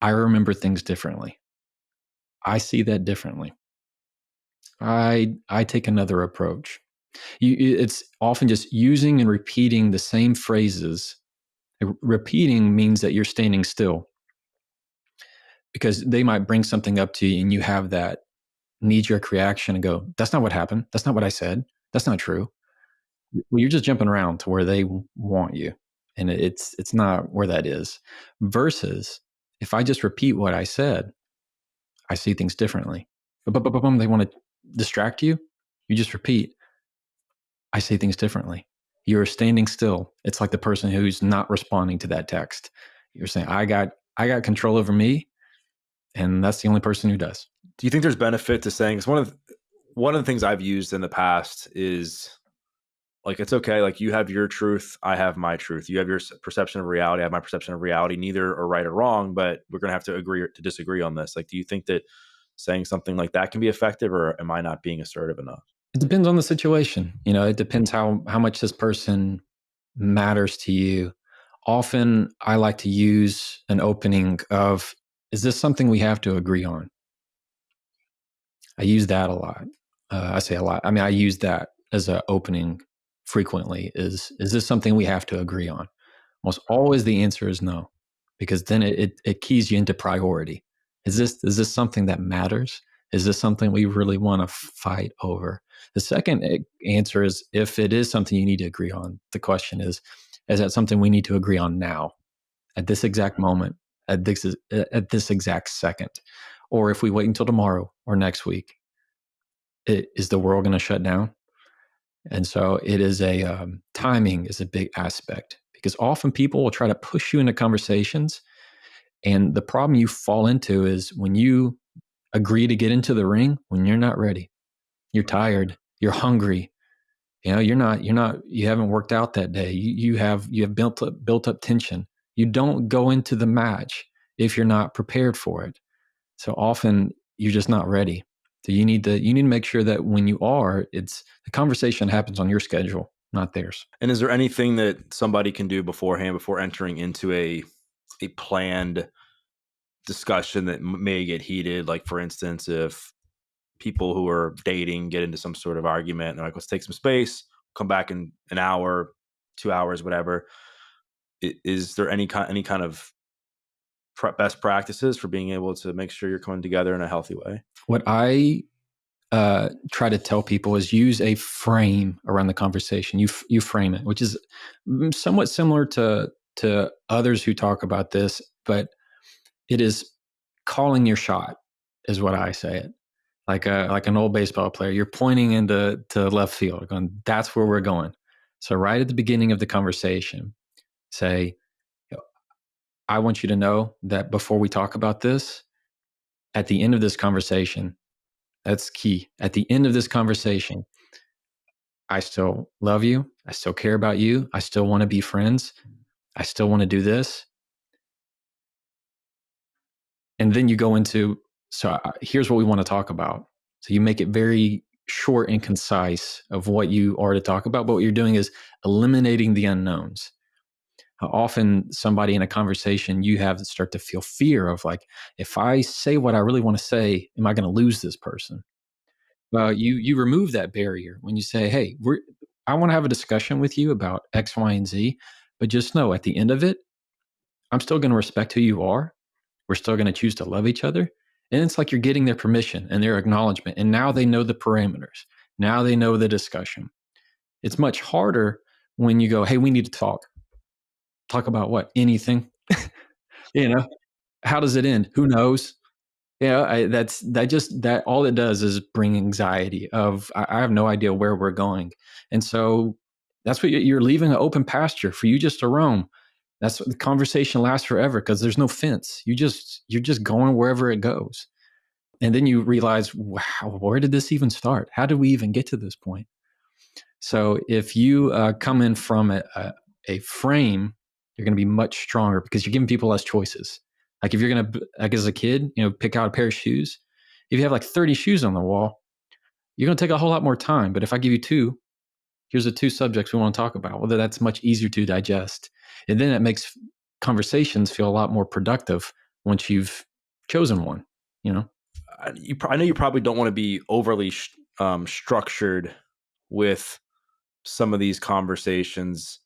I remember things differently. I see that differently. I take another approach. It's often just using and repeating the same phrases. Repeating means that you're standing still, because they might bring something up to you and you have that knee-jerk reaction and go, that's not what happened. That's not what I said. That's not true. Well, you're just jumping around to where they want you. And it's not where that is. Versus if I just repeat what I said, I see things differently. They want to distract you. You just repeat, I see things differently. You're standing still. It's like the person who's not responding to that text. You're saying, I got control over me, and that's the only person who does. Do you think there's benefit to saying, because one of the things I've used in the past is, like, it's okay. Like, you have your truth, I have my truth. You have your perception of reality, I have my perception of reality. Neither are right or wrong, but we're going to have to agree to disagree on this. Like, do you think that saying something like that can be effective, or am I not being assertive enough? It depends on the situation. It depends how much this person matters to you. Often I like to use an opening of, is this something we have to agree on? I use that a lot. I say a lot. I mean, I use that as an opening frequently. Is this something we have to agree on? Almost always the answer is no, because then it keys you into priority. Is this something that matters? Is this something we really want to fight over? The second answer is, if it is something you need to agree on, the question is that something we need to agree on now, at this exact moment, at this exact second? Or if we wait until tomorrow or next week, is the world going to shut down? And so it is timing is a big aspect, because often people will try to push you into conversations. And the problem you fall into is when you agree to get into the ring, when you're not ready, you're tired, you're hungry, you haven't worked out that day. You have built up tension. You don't go into the match if you're not prepared for it. So often you're just not ready. So you need to make sure that when you are, the conversation happens on your schedule, not theirs. And is there anything that somebody can do beforehand, before entering into a planned discussion that may get heated? Like, for instance, if people who are dating get into some sort of argument and they're like, let's take some space, come back in an hour, 2 hours, whatever. Is there any kind of best practices for being able to make sure you're coming together in a healthy way? What I try to tell people is use a frame around the conversation. You frame it, which is somewhat similar to others who talk about this, but it is calling your shot, is what I say it. Like an old baseball player, you're pointing into left field, going, that's where we're going. So right at the beginning of the conversation, say, I want you to know that before we talk about this, at the end of this conversation, that's key. At the end of this conversation, I still love you. I still care about you. I still want to be friends. I still want to do this. And then you go into, here's what we want to talk about. So you make it very short and concise of what you are to talk about. But what you're doing is eliminating the unknowns. Often somebody in a conversation, you have to start to feel fear of, like, if I say what I really want to say, am I going to lose this person? Well, you remove that barrier when you say, hey, I want to have a discussion with you about X, Y, and Z, but just know at the end of it, I'm still going to respect who you are. We're still going to choose to love each other. And it's like you're getting their permission and their acknowledgement. And now they know the parameters. Now they know the discussion. It's much harder when you go, hey, we need to talk. Talk about what? Anything. How does it end? Who knows? That all it does is bring anxiety of, I have no idea where we're going. And so that's what you're leaving, an open pasture for you just to roam. That's what the conversation lasts forever, because there's no fence. You're just going wherever it goes. And then you realize, wow, where did this even start? How did we even get to this point? So if you come in from a frame, you're going to be much stronger, because you're giving people less choices. Like, if you're going to, like, as a kid, pick out a pair of shoes. If you have like 30 shoes on the wall, you're going to take a whole lot more time. But if I give you two, here's the two subjects we want to talk about. Well, that's much easier to digest. And then it makes conversations feel a lot more productive once you've chosen one, I know you probably don't want to be overly structured with some of these conversations,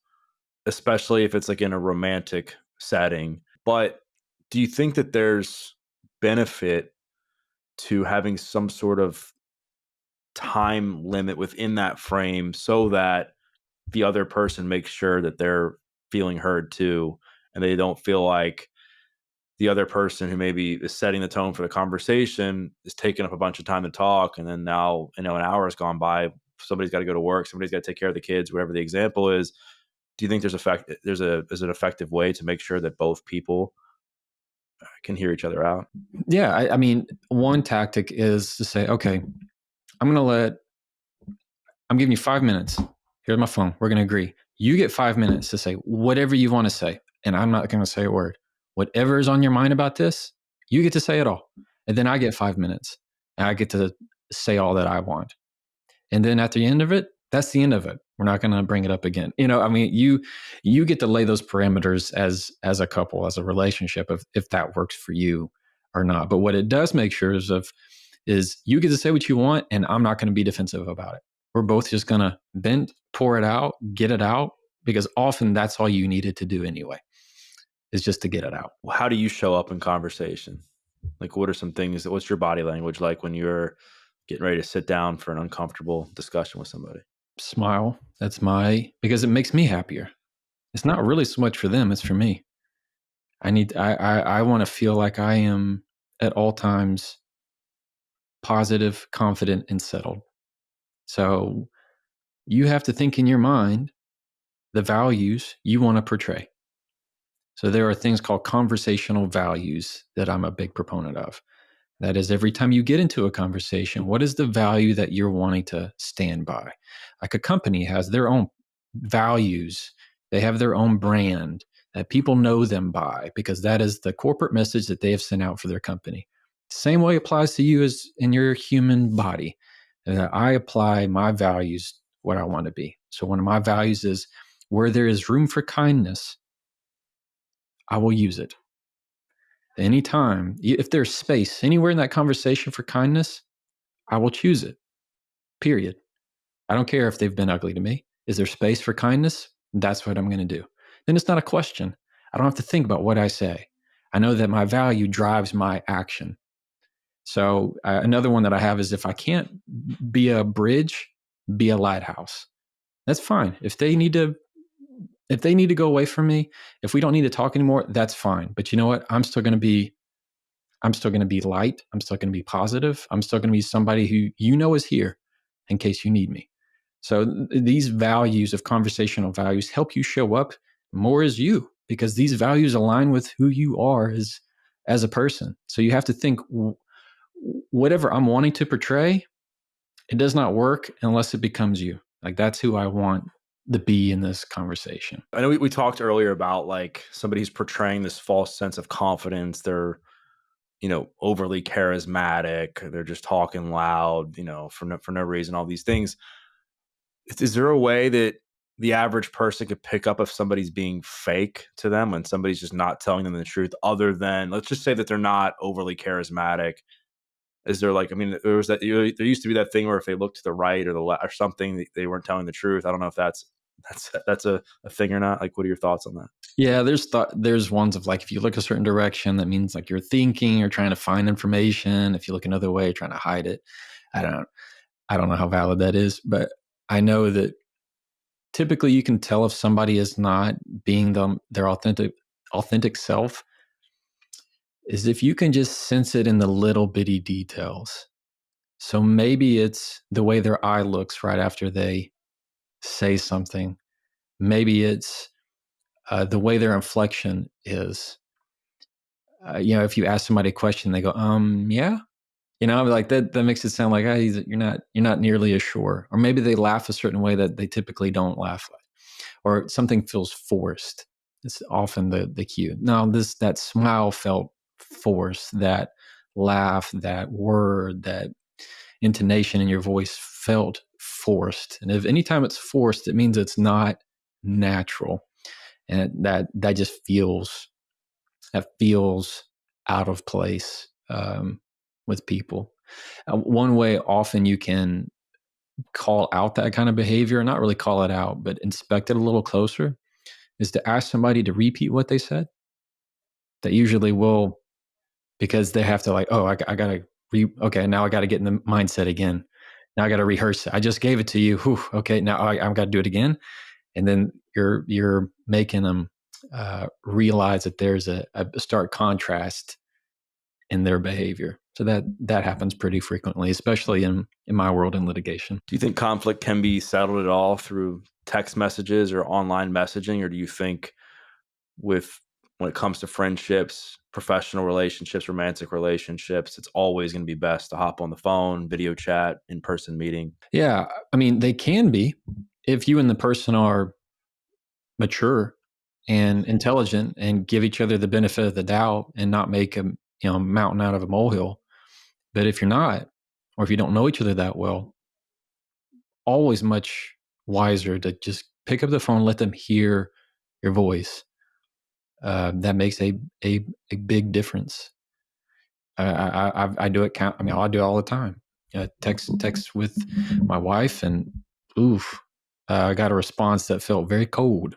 especially if it's like in a romantic setting. But do you think that there's benefit to having some sort of time limit within that frame, so that the other person makes sure that they're feeling heard too, and they don't feel like the other person who maybe is setting the tone for the conversation is taking up a bunch of time to talk, and then now an hour has gone by, somebody's got to go to work, somebody's got to take care of the kids, whatever the example is. Do you think there's an effective way to make sure that both people can hear each other out? Yeah, I mean, one tactic is to say, okay, I'm giving you 5 minutes. Here's my phone. We're going to agree. You get 5 minutes to say whatever you want to say, and I'm not going to say a word. Whatever is on your mind about this, you get to say it all. And then I get 5 minutes, and I get to say all that I want. And then at the end of it, that's the end of it. We're not going to bring it up again. You get to lay those parameters as a couple, as a relationship, if that works for you or not. But what it does make sure is you get to say what you want, and I'm not going to be defensive about it. We're both just going to vent, pour it out, get it out, because often that's all you needed to do anyway, is just to get it out. How do you show up in conversation? Like, what are some things, what's your body language like when you're getting ready to sit down for an uncomfortable discussion with somebody? Smile. Because it makes me happier. It's not really so much for them, it's for me. I want to feel like I am at all times positive, confident, and settled. So you have to think in your mind the values you want to portray. So there are things called conversational values that I'm a big proponent of. That is, every time you get into a conversation, what is the value that you're wanting to stand by? Like a company has their own values, they have their own brand that people know them by because that is the corporate message that they have sent out for their company. Same way applies to you as in your human body. I apply my values what I want to be. So one of my values is where there is room for kindness, I will use it. Anytime, if there's space anywhere in that conversation for kindness, I will choose it, period. I don't care if they've been ugly to me. Is there space for kindness? That's what I'm going to do. Then it's not a question. I don't have to think about what I say. I know that my value drives my action. So another one that I have is if I can't be a bridge, be a lighthouse. That's fine. If they need to go away from me, if we don't need to talk anymore, that's fine. But you know what? I'm still going to be light. I'm still going to be positive. I'm still going to be somebody who is here in case you need me. So these values of conversational values help you show up more as you because these values align with who you are as a person. So you have to think whatever I'm wanting to portray, it does not work unless it becomes you. Like that's who I want to be in this conversation. I know we talked earlier about like somebody who's portraying this false sense of confidence. They're, overly charismatic. They're just talking loud, for no reason, all these things. Is there a way that the average person could pick up if somebody's being fake to them when somebody's just not telling them the truth, other than, let's just say that they're not overly charismatic? Is there there used to be that thing where if they look to the right or the left or something, they weren't telling the truth. I don't know if that's a thing or not. Like, what are your thoughts on that? Yeah, there's ones of like, if you look a certain direction, that means like you're thinking or trying to find information. If you look another way, you're trying to hide it. I don't know how valid that is, but I know that typically you can tell if somebody is not being their authentic self is if you can just sense it in the little bitty details. So maybe it's the way their eye looks right after they say something. Maybe it's the way their inflection is. If you ask somebody a question, they go, yeah. Like that makes it sound like you're not nearly as sure. Or maybe they laugh a certain way that they typically don't laugh like. Or something feels forced. It's often the cue. Now that smile felt forced, that laugh, that word, that intonation in your voice felt forced. And if anytime it's forced, it means it's not natural. And that just feels out of place with people. One way often you can call out that kind of behavior, not really call it out, but inspect it a little closer, is to ask somebody to repeat what they said. That usually will, because they have to like, oh, I got to okay, now I got to get in the mindset again. Now I got to rehearse it. I just gave it to you. Whew, okay, now I've got to do it again. And then you're making them realize that there's a stark contrast in their behavior. So that happens pretty frequently, especially in my world in litigation. Do you think conflict can be settled at all through text messages or online messaging? Or do you think when it comes to friendships, professional relationships, romantic relationships, it's always going to be best to hop on the phone, video chat, in-person meeting? Yeah. I mean, they can be if you and the person are mature and intelligent and give each other the benefit of the doubt and not make a mountain out of a molehill. But if you're not, or if you don't know each other that well, always much wiser to just pick up the phone, let them hear your voice. That makes a big difference. I do it. I do it all the time. Text with my wife, and I got a response that felt very cold.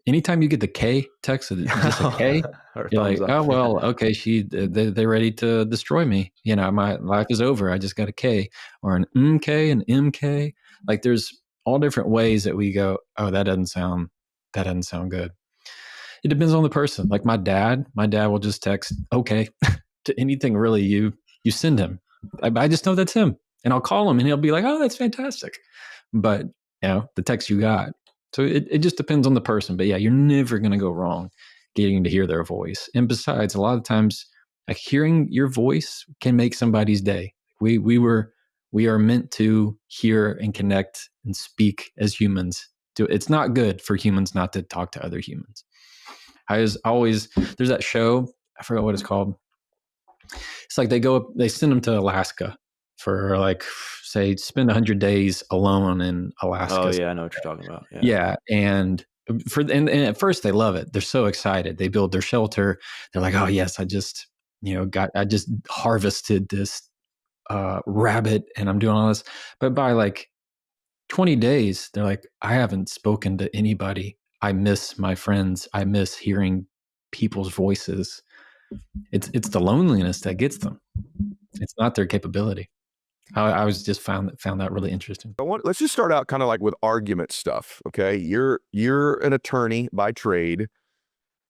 anytime you get the K text, just a K, Or you're like, thumbs up. oh, well, okay, they're ready to destroy me. You know, my life is over. I just got a K, or an MK, an MK. Like there's all different ways that we go, oh, that doesn't sound good. It depends on the person. Like my dad will just text okay to anything really you send him. I just know that's him, and I'll call him and he'll be like, oh, that's fantastic. But you know, the text you got. So it just depends on the person. But yeah, you're never going to go wrong getting to hear their voice. And besides, a lot of times, like hearing your voice can make somebody's day. We are meant to hear and connect and speak as humans. It's not good for humans not to talk to other humans. There's that show, I forgot what it's called. It's like they send them to Alaska for like, say, spend 100 days alone in Alaska. Oh yeah, I know what you're talking about. Yeah. And at first they love it. They're so excited. They build their shelter. They're like, oh yes, I just harvested this rabbit and I'm doing all this. But by like 20 days, they're like, I haven't spoken to anybody. I miss my friends. I miss hearing people's voices. It's the loneliness that gets them. It's not their capability. I was just found that really interesting. Let's just start out kind of like with argument stuff. Okay. You're an attorney by trade.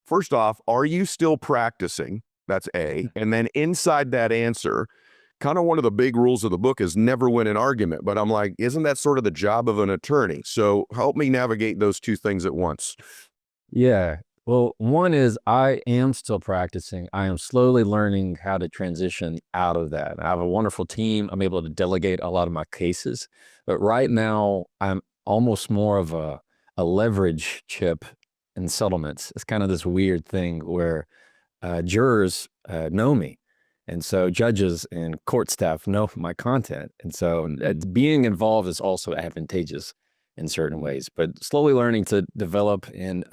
First off, are you still practicing? That's A. And then inside that answer, kind of one of the big rules of the book is never win an argument. But I'm like, isn't that sort of the job of an attorney? So help me navigate those two things at once. Yeah. Well, one is I am still practicing. I am slowly learning how to transition out of that. I have a wonderful team. I'm able to delegate a lot of my cases. But right now, I'm almost more of a leverage chip in settlements. It's kind of this weird thing where jurors know me. And so judges and court staff know my content. And so being involved is also advantageous in certain ways. But slowly learning to develop and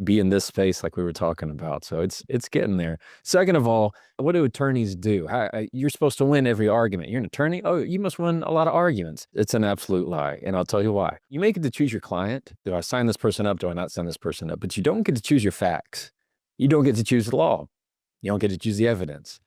be in this space like we were talking about. So it's getting there. Second of all, what do attorneys do? You're supposed to win every argument. You're an attorney? Oh, you must win a lot of arguments. It's an absolute lie. And I'll tell you why. You may get to choose your client. Do I sign this person up? Do I not sign this person up? But you don't get to choose your facts. You don't get to choose the law. You don't get to choose the evidence.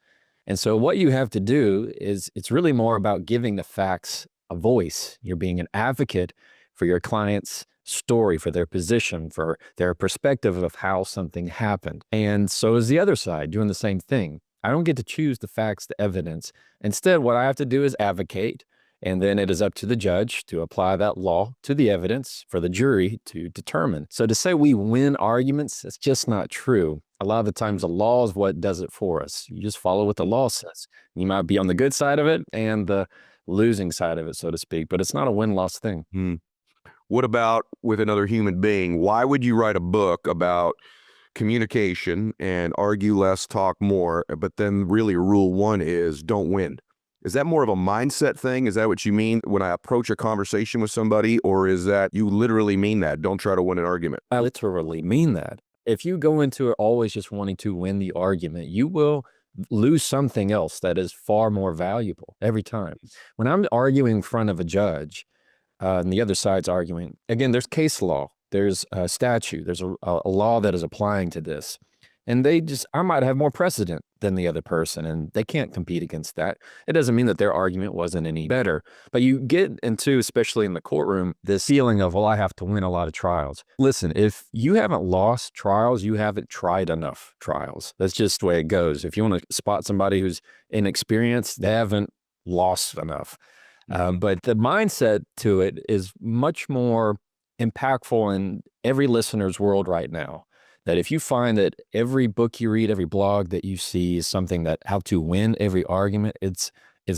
And so what you have to do is it's really more about giving the facts a voice. You're being an advocate for your client's story, for their position, for their perspective of how something happened. And so is the other side doing the same thing. I don't get to choose the facts, the evidence. Instead, what I have to do is advocate. And then it is up to the judge to apply that law to the evidence for the jury to determine. So to say we win arguments, it's just not true. A lot of the times the law is what does it for us. You just follow what the law says. You might be on the good side of it and the losing side of it, so to speak, but it's not a win-loss thing. What about with another human being? Why would you write a book about communication and argue less, talk more, but then really rule one is don't win? Is that more of a mindset thing? Is that what you mean when I approach a conversation with somebody, or is that you literally mean that? Don't try to win an argument. I literally mean that. If you go into it always just wanting to win the argument, you will lose something else that is far more valuable every time. When I'm arguing in front of a judge, and the other side's arguing, again, there's case law, there's a statute, there's a law that is applying to this. And I might have more precedent than the other person, and they can't compete against that. It doesn't mean that their argument wasn't any better, but you get into, especially in the courtroom, this feeling of, well, I have to win a lot of trials. Listen, if you haven't lost trials, you haven't tried enough trials. That's just the way it goes. If you want to spot somebody who's inexperienced, they haven't lost enough. But the mindset to it is much more impactful in every listener's world right now. That if you find that every book you read, every blog that you see is something that how to win every argument, it's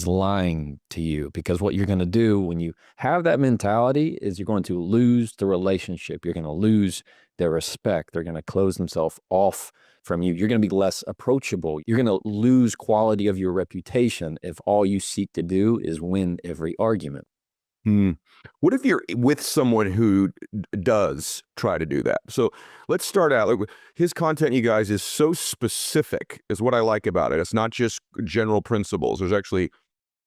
lying to you, because what you're going to do when you have that mentality is you're going to lose the relationship. You're going to lose their respect. They're going to close themselves off from you. You're going to be less approachable. You're going to lose quality of your reputation if all you seek to do is win every argument. What if you're with someone who does try to do that? So let's start out. Like, his content, you guys, is so specific, is what I like about it. It's not just general principles. There's actually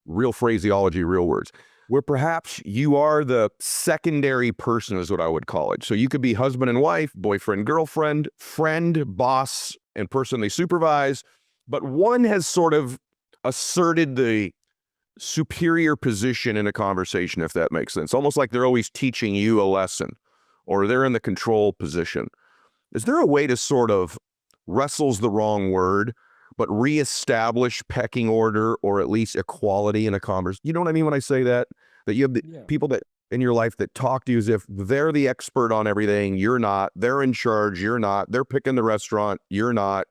real phraseology, real words. where perhaps you are the secondary person is what I would call it. So you could be husband and wife, boyfriend, girlfriend, friend, boss, and person they supervise, but one has sort of asserted the superior position in a conversation, if that makes sense. Almost like they're always teaching you a lesson, or they're in the control position. Is there a way to sort of, wrestle's the wrong word, but reestablish pecking order or at least equality in a conversation? You know what I mean when I say that? That you have the people that in your life that talk to you as if they're the expert on everything, you're not. They're in charge, you're not. They're picking the restaurant, you're not.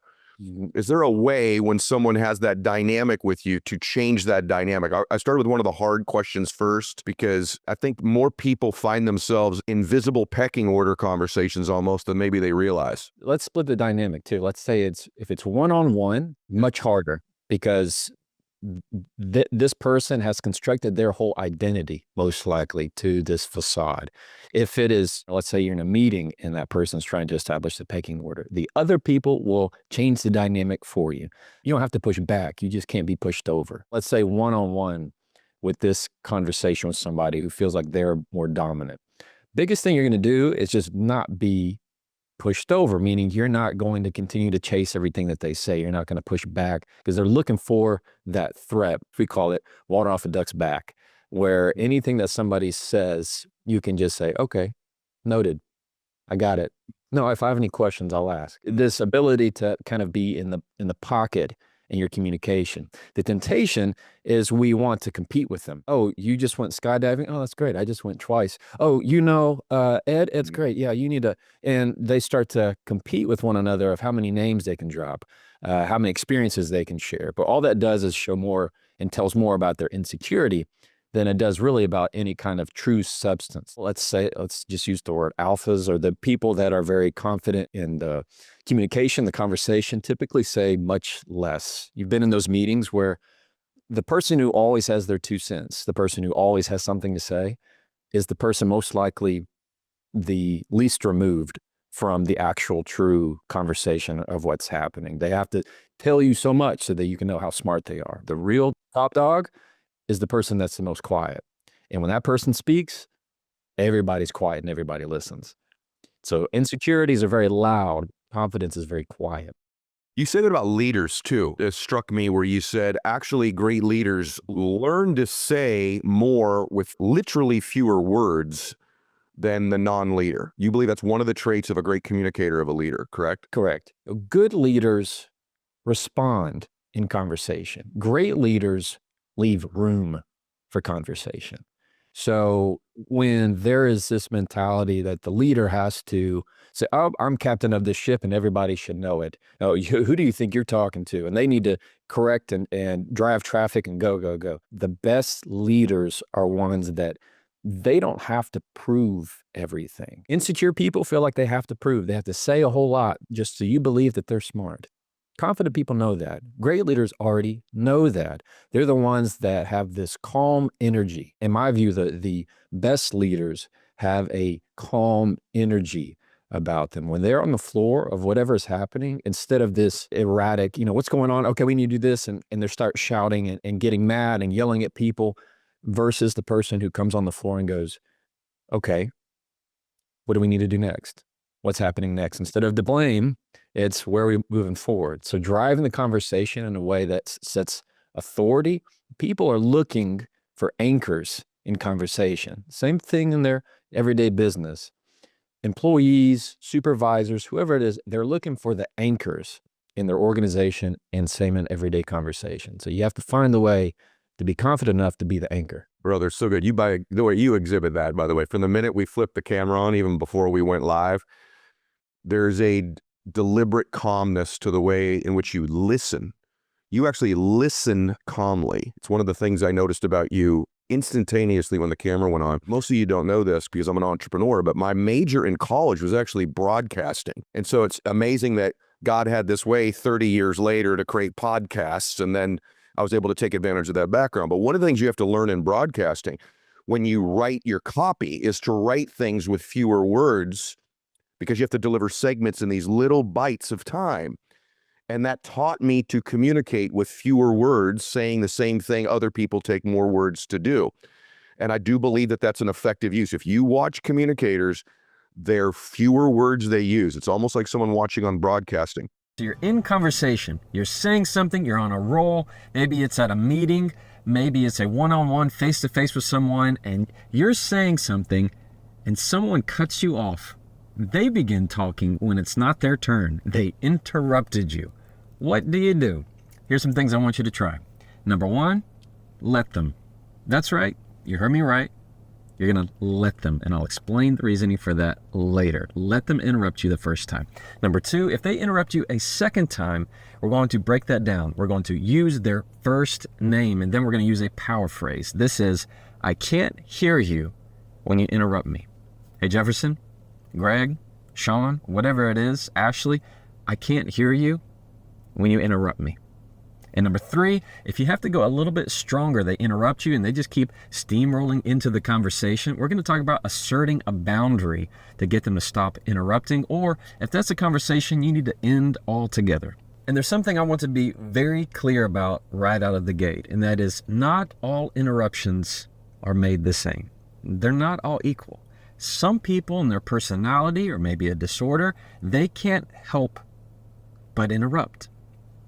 Is there a way when someone has that dynamic with you to change that dynamic? I started with one of the hard questions first because I think more people find themselves in visible pecking order conversations almost than maybe they realize. Let's split the dynamic too. Let's say if it's one-on-one, much harder because this person has constructed their whole identity, most likely, to this facade. If it is, let's say you're in a meeting and that person's trying to establish the pecking order, the other people will change the dynamic for you. You don't have to push back. You just can't be pushed over. Let's say one-on-one with this conversation with somebody who feels like they're more dominant. Biggest thing you're going to do is just not be pushed over, meaning you're not going to continue to chase everything that they say. You're not going to push back because they're looking for that threat. We call it water off a duck's back, where anything that somebody says, you can just say, okay, noted. I got it. No, if I have any questions, I'll ask. This ability to kind of be in the pocket in your communication. The temptation is we want to compete with them. Oh, you just went skydiving? Oh, that's great. I just went twice. Oh, Ed's great. Yeah, you need to. And they start to compete with one another of how many names they can drop, how many experiences they can share. But all that does is show more and tells more about their insecurity than it does really about any kind of true substance. Let's just use the word alphas, or the people that are very confident in the communication, the conversation, typically say much less. You've been in those meetings where the person who always has their 2 cents, the person who always has something to say, is the person most likely the least removed from the actual true conversation of what's happening. They have to tell you so much so that you can know how smart they are. The real top dog is the person that's the most quiet. And when that person speaks, everybody's quiet and everybody listens. So insecurities are very loud. Confidence is very quiet. You said that about leaders too. It struck me where you said actually great leaders learn to say more with literally fewer words than the non-leader. You believe that's one of the traits of a great communicator, of a leader, correct? Correct. Good leaders respond in conversation. Great leaders leave room for conversation. So when there is this mentality that the leader has to say, oh, I'm captain of this ship and everybody should know it. Oh, who do you think you're talking to? And they need to correct and drive traffic and go, go, go. The best leaders are ones that they don't have to prove everything. Insecure people feel like they have to prove. They have to say a whole lot just so you believe that they're smart. Confident people know that. Great leaders already know that. They're the ones that have this calm energy. In my view, the best leaders have a calm energy about them. When they're on the floor of whatever is happening, instead of this erratic, what's going on? Okay, we need to do this. And they start shouting and getting mad and yelling at people, versus the person who comes on the floor and goes, okay, what do we need to do next? What's happening next? Instead of the blame, it's where are we moving forward? So driving the conversation in a way that sets authority. People are looking for anchors in conversation. Same thing in their everyday business. Employees, supervisors, whoever it is, they're looking for the anchors in their organization, and same in everyday conversation. So you have to find the way to be confident enough to be the anchor. Brother, so good. The way you exhibit that, by the way, from the minute we flipped the camera on, even before we went live, there's a deliberate calmness to the way in which you listen. You actually listen calmly. It's one of the things I noticed about you instantaneously when the camera went on. Most of you don't know this because I'm an entrepreneur, but my major in college was actually broadcasting. And so it's amazing that God had this way 30 years later to create podcasts, and then I was able to take advantage of that background. But one of the things you have to learn in broadcasting when you write your copy is to write things with fewer words, because you have to deliver segments in these little bites of time. And that taught me to communicate with fewer words, saying the same thing other people take more words to do. And I do believe that that's an effective use. If you watch communicators, there are fewer words they use. It's almost like someone watching on broadcasting. So you're in conversation, you're saying something, you're on a roll, maybe it's at a meeting, maybe it's a one-on-one, face-to-face with someone, and you're saying something, and someone cuts you off. They begin talking when it's not their turn. They interrupted you. What do? Here's some things I want you to try. Number one, let them. That's right. You heard me right. You're going to let them, and I'll explain the reasoning for that later. Let them interrupt you the first time. Number two, if they interrupt you a second time, we're going to break that down. We're going to use their first name, and then we're going to use a power phrase. This is, I can't hear you when you interrupt me. Hey, Jefferson, Greg, Sean, whatever it is, Ashley, I can't hear you when you interrupt me. And number three, if you have to go a little bit stronger, they interrupt you and they just keep steamrolling into the conversation, we're going to talk about asserting a boundary to get them to stop interrupting. Or if that's a conversation you need to end altogether. And there's something I want to be very clear about right out of the gate, and that is not all interruptions are made the same. They're not all equal. Some people in their personality or maybe a disorder, they can't help but interrupt.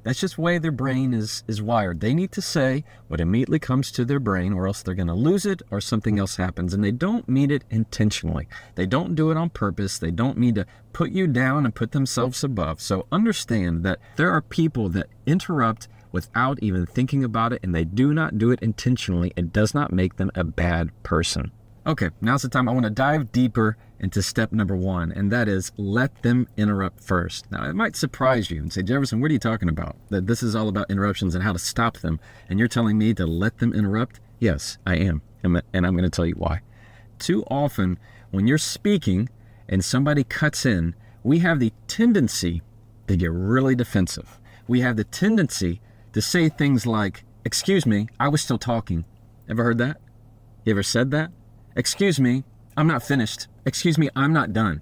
That's just the way their brain is wired. They need to say what immediately comes to their brain, or else they're going to lose it or something else happens. And they don't mean it intentionally. They don't do it on purpose. They don't mean to put you down and put themselves above. So understand that there are people that interrupt without even thinking about it, and they do not do it intentionally. It does not make them a bad person. Okay, now's the time I want to dive deeper into step number one, and that is let them interrupt first. Now, it might surprise you and say, Jefferson, what are you talking about? That this is all about interruptions and how to stop them, and you're telling me to let them interrupt? Yes, I am, and I'm going to tell you why. Too often, when you're speaking and somebody cuts in, we have the tendency to get really defensive. We have the tendency to say things like, excuse me, I was still talking. Ever heard that? You ever said that? Excuse me, I'm not finished. Excuse me, I'm not done.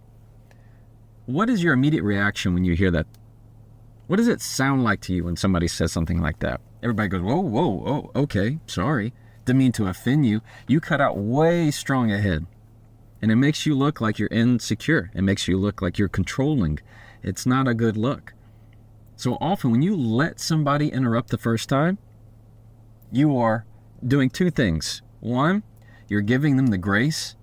What is your immediate reaction when you hear that? What does it sound like to you when somebody says something like that? Everybody goes, whoa, okay, sorry. Didn't mean to offend you. You cut out way strong ahead. And it makes you look like you're insecure. It makes you look like you're controlling. It's not a good look. So often when you let somebody interrupt the first time, you are doing two things. One, you're giving them the grace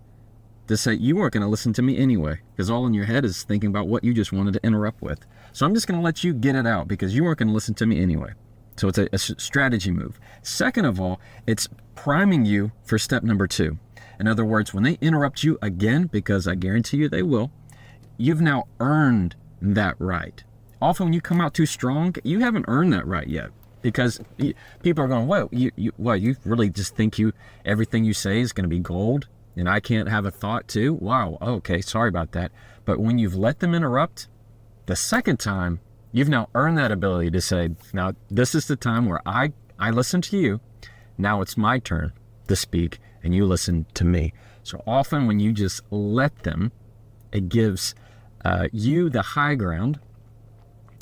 to say, you weren't going to listen to me anyway, because all in your head is thinking about what you just wanted to interrupt with. So I'm just going to let you get it out because you weren't going to listen to me anyway. So it's a strategy move. Second of all, it's priming you for step number two. In other words, when they interrupt you again, because I guarantee you they will, you've now earned that right. Often when you come out too strong, you haven't earned that right yet. Because people are going, well, you really just think everything you say is going to be gold, and I can't have a thought too? Wow, okay, sorry about that. But when you've let them interrupt, the second time, you've now earned that ability to say, now this is the time where I listen to you. Now it's my turn to speak, and you listen to me. So often when you just let them, it gives you the high ground,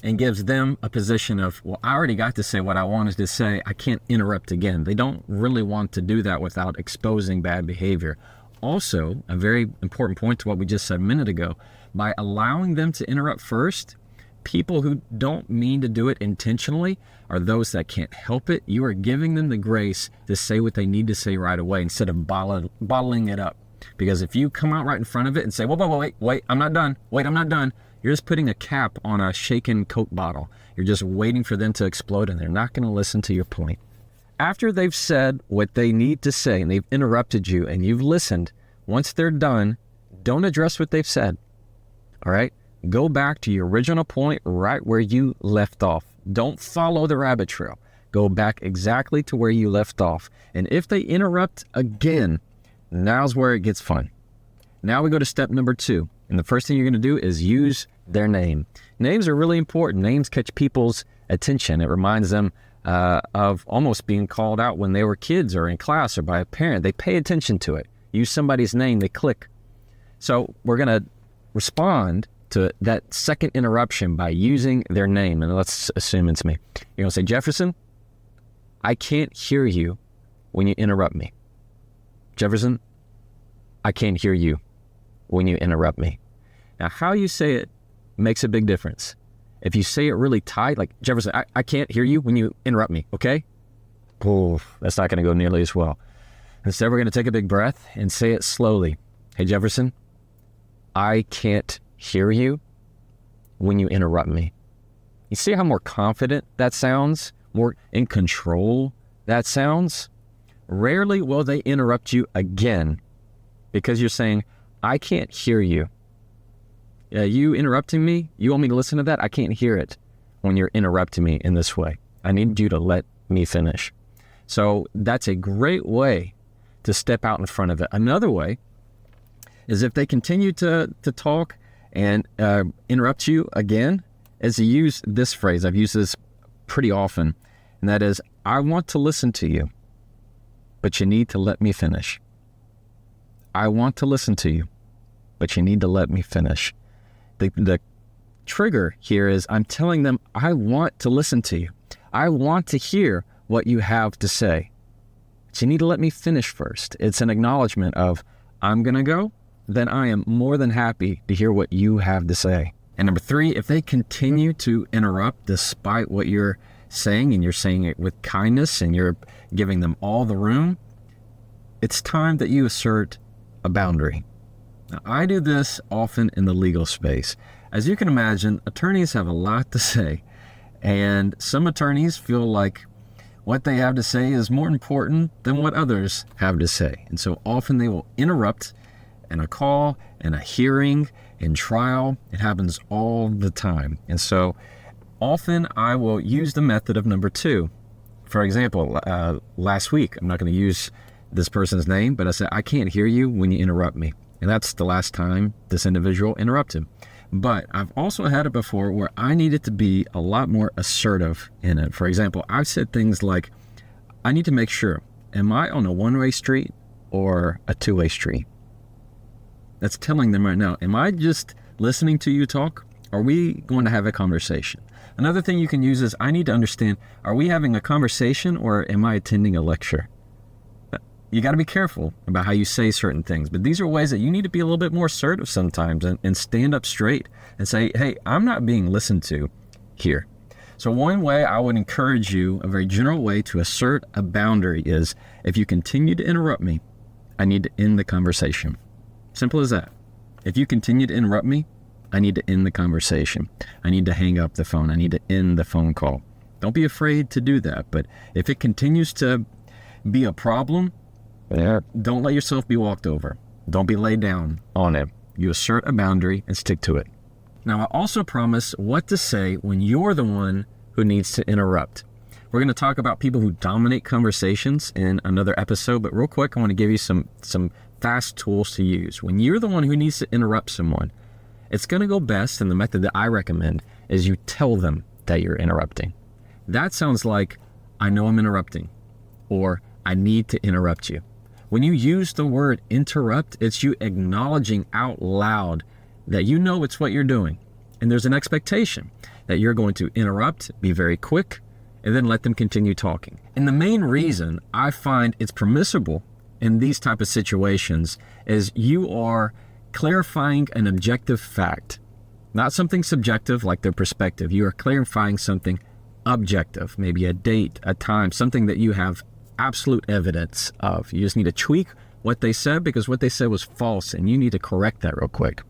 and gives them a position of, well, I already got to say what I wanted to say. I can't interrupt again. They don't really want to do that without exposing bad behavior. Also, a very important point to what we just said a minute ago, by allowing them to interrupt first, people who don't mean to do it intentionally are those that can't help it. You are giving them the grace to say what they need to say right away instead of bottling it up. Because if you come out right in front of it and say, wait, I'm not done. Wait, I'm not done. You're just putting a cap on a shaken Coke bottle. You're just waiting for them to explode, and they're not going to listen to your point. After they've said what they need to say and they've interrupted you and you've listened, once they're done, don't address what they've said. All right? Go back to your original point right where you left off. Don't follow the rabbit trail. Go back exactly to where you left off. And if they interrupt again, now's where it gets fun. Now we go to step number two. And the first thing you're going to do is use their name. Names are really important. Names catch people's attention. It reminds them of almost being called out when they were kids or in class or by a parent. They pay attention to it. Use somebody's name, they click. So we're going to respond to that second interruption by using their name. And let's assume it's me. You're going to say, Jefferson, I can't hear you when you interrupt me. Jefferson, I can't hear you when you interrupt me. Now, how you say it makes a big difference. If you say it really tight, like, Jefferson, I can't hear you when you interrupt me, okay? Oh, that's not going to go nearly as well. Instead, we're going to take a big breath and say it slowly. Hey, Jefferson, I can't hear you when you interrupt me. You see how more confident that sounds? More in control that sounds? Rarely will they interrupt you again because you're saying, I can't hear you. You interrupting me? You want me to listen to that? I can't hear it when you're interrupting me in this way. I need you to let me finish. So that's a great way to step out in front of it. Another way is if they continue to talk and interrupt you again, is to use this phrase. I've used this pretty often, and that is, I want to listen to you, but you need to let me finish. I want to listen to you, but you need to let me finish. The trigger here is I'm telling them I want to listen to you. I want to hear what you have to say, but you need to let me finish first. It's an acknowledgement of I'm going to go, then I am more than happy to hear what you have to say. And number 3, if they continue to interrupt despite what you're saying, and you're saying it with kindness and you're giving them all the room, it's time that you assert a boundary. Now, I do this often in the legal space. As you can imagine, attorneys have a lot to say, and some attorneys feel like what they have to say is more important than what others have to say. And so often they will interrupt in a call, in a hearing, in trial. It happens all the time. And so often I will use the method of number 2. For example, last week, I'm not going to use this person's name, but I said, I can't hear you when you interrupt me. And that's the last time this individual interrupted. But I've also had it before where I needed to be a lot more assertive in it. For example, I've said things like, I need to make sure, am I on a one-way street or a two-way street? That's telling them right now, am I just listening to you talk? Are we going to have a conversation? Another thing you can use is, I need to understand, are we having a conversation or am I attending a lecture? You got to be careful about how you say certain things, but these are ways that you need to be a little bit more assertive sometimes and stand up straight and say, hey, I'm not being listened to here. So one way I would encourage you, a very general way to assert a boundary is, if you continue to interrupt me, I need to end the conversation. Simple as that. If you continue to interrupt me, I need to end the conversation. I need to hang up the phone. I need to end the phone call. Don't be afraid to do that. But if it continues to be a problem, don't let yourself be walked over. Don't be laid down on it. You assert a boundary and stick to it. Now, I also promise what to say when you're the one who needs to interrupt. We're going to talk about people who dominate conversations in another episode, but real quick, I want to give you some fast tools to use. When you're the one who needs to interrupt someone, it's going to go best, and the method that I recommend is you tell them that you're interrupting. That sounds like, I know I'm interrupting, or I need to interrupt you. When you use the word interrupt, it's you acknowledging out loud that you know it's what you're doing. And there's an expectation that you're going to interrupt, be very quick, and then let them continue talking. And the main reason I find it's permissible in these type of situations is you are clarifying an objective fact, not something subjective like their perspective. You are clarifying something objective, maybe a date, a time, something that you have absolute evidence of. You just need to tweak what they said because what they said was false, and you need to correct that real quick.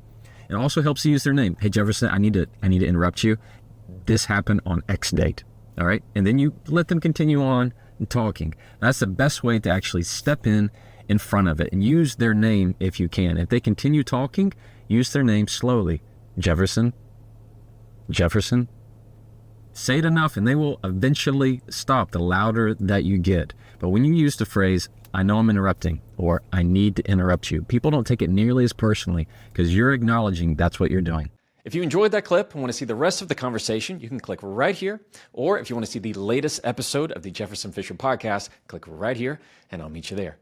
It also helps you use their name. Hey, Jefferson, I need to interrupt you. This happened on X date. All right. And then you let them continue on talking. That's the best way to actually step in front of it and use their name if you can. If they continue talking, use their name slowly. Jefferson. Say it enough and they will eventually stop the louder that you get. But when you use the phrase, I know I'm interrupting, or I need to interrupt you, people don't take it nearly as personally because you're acknowledging that's what you're doing. If you enjoyed that clip and want to see the rest of the conversation, you can click right here. Or if you want to see the latest episode of the Jefferson Fisher podcast, click right here and I'll meet you there.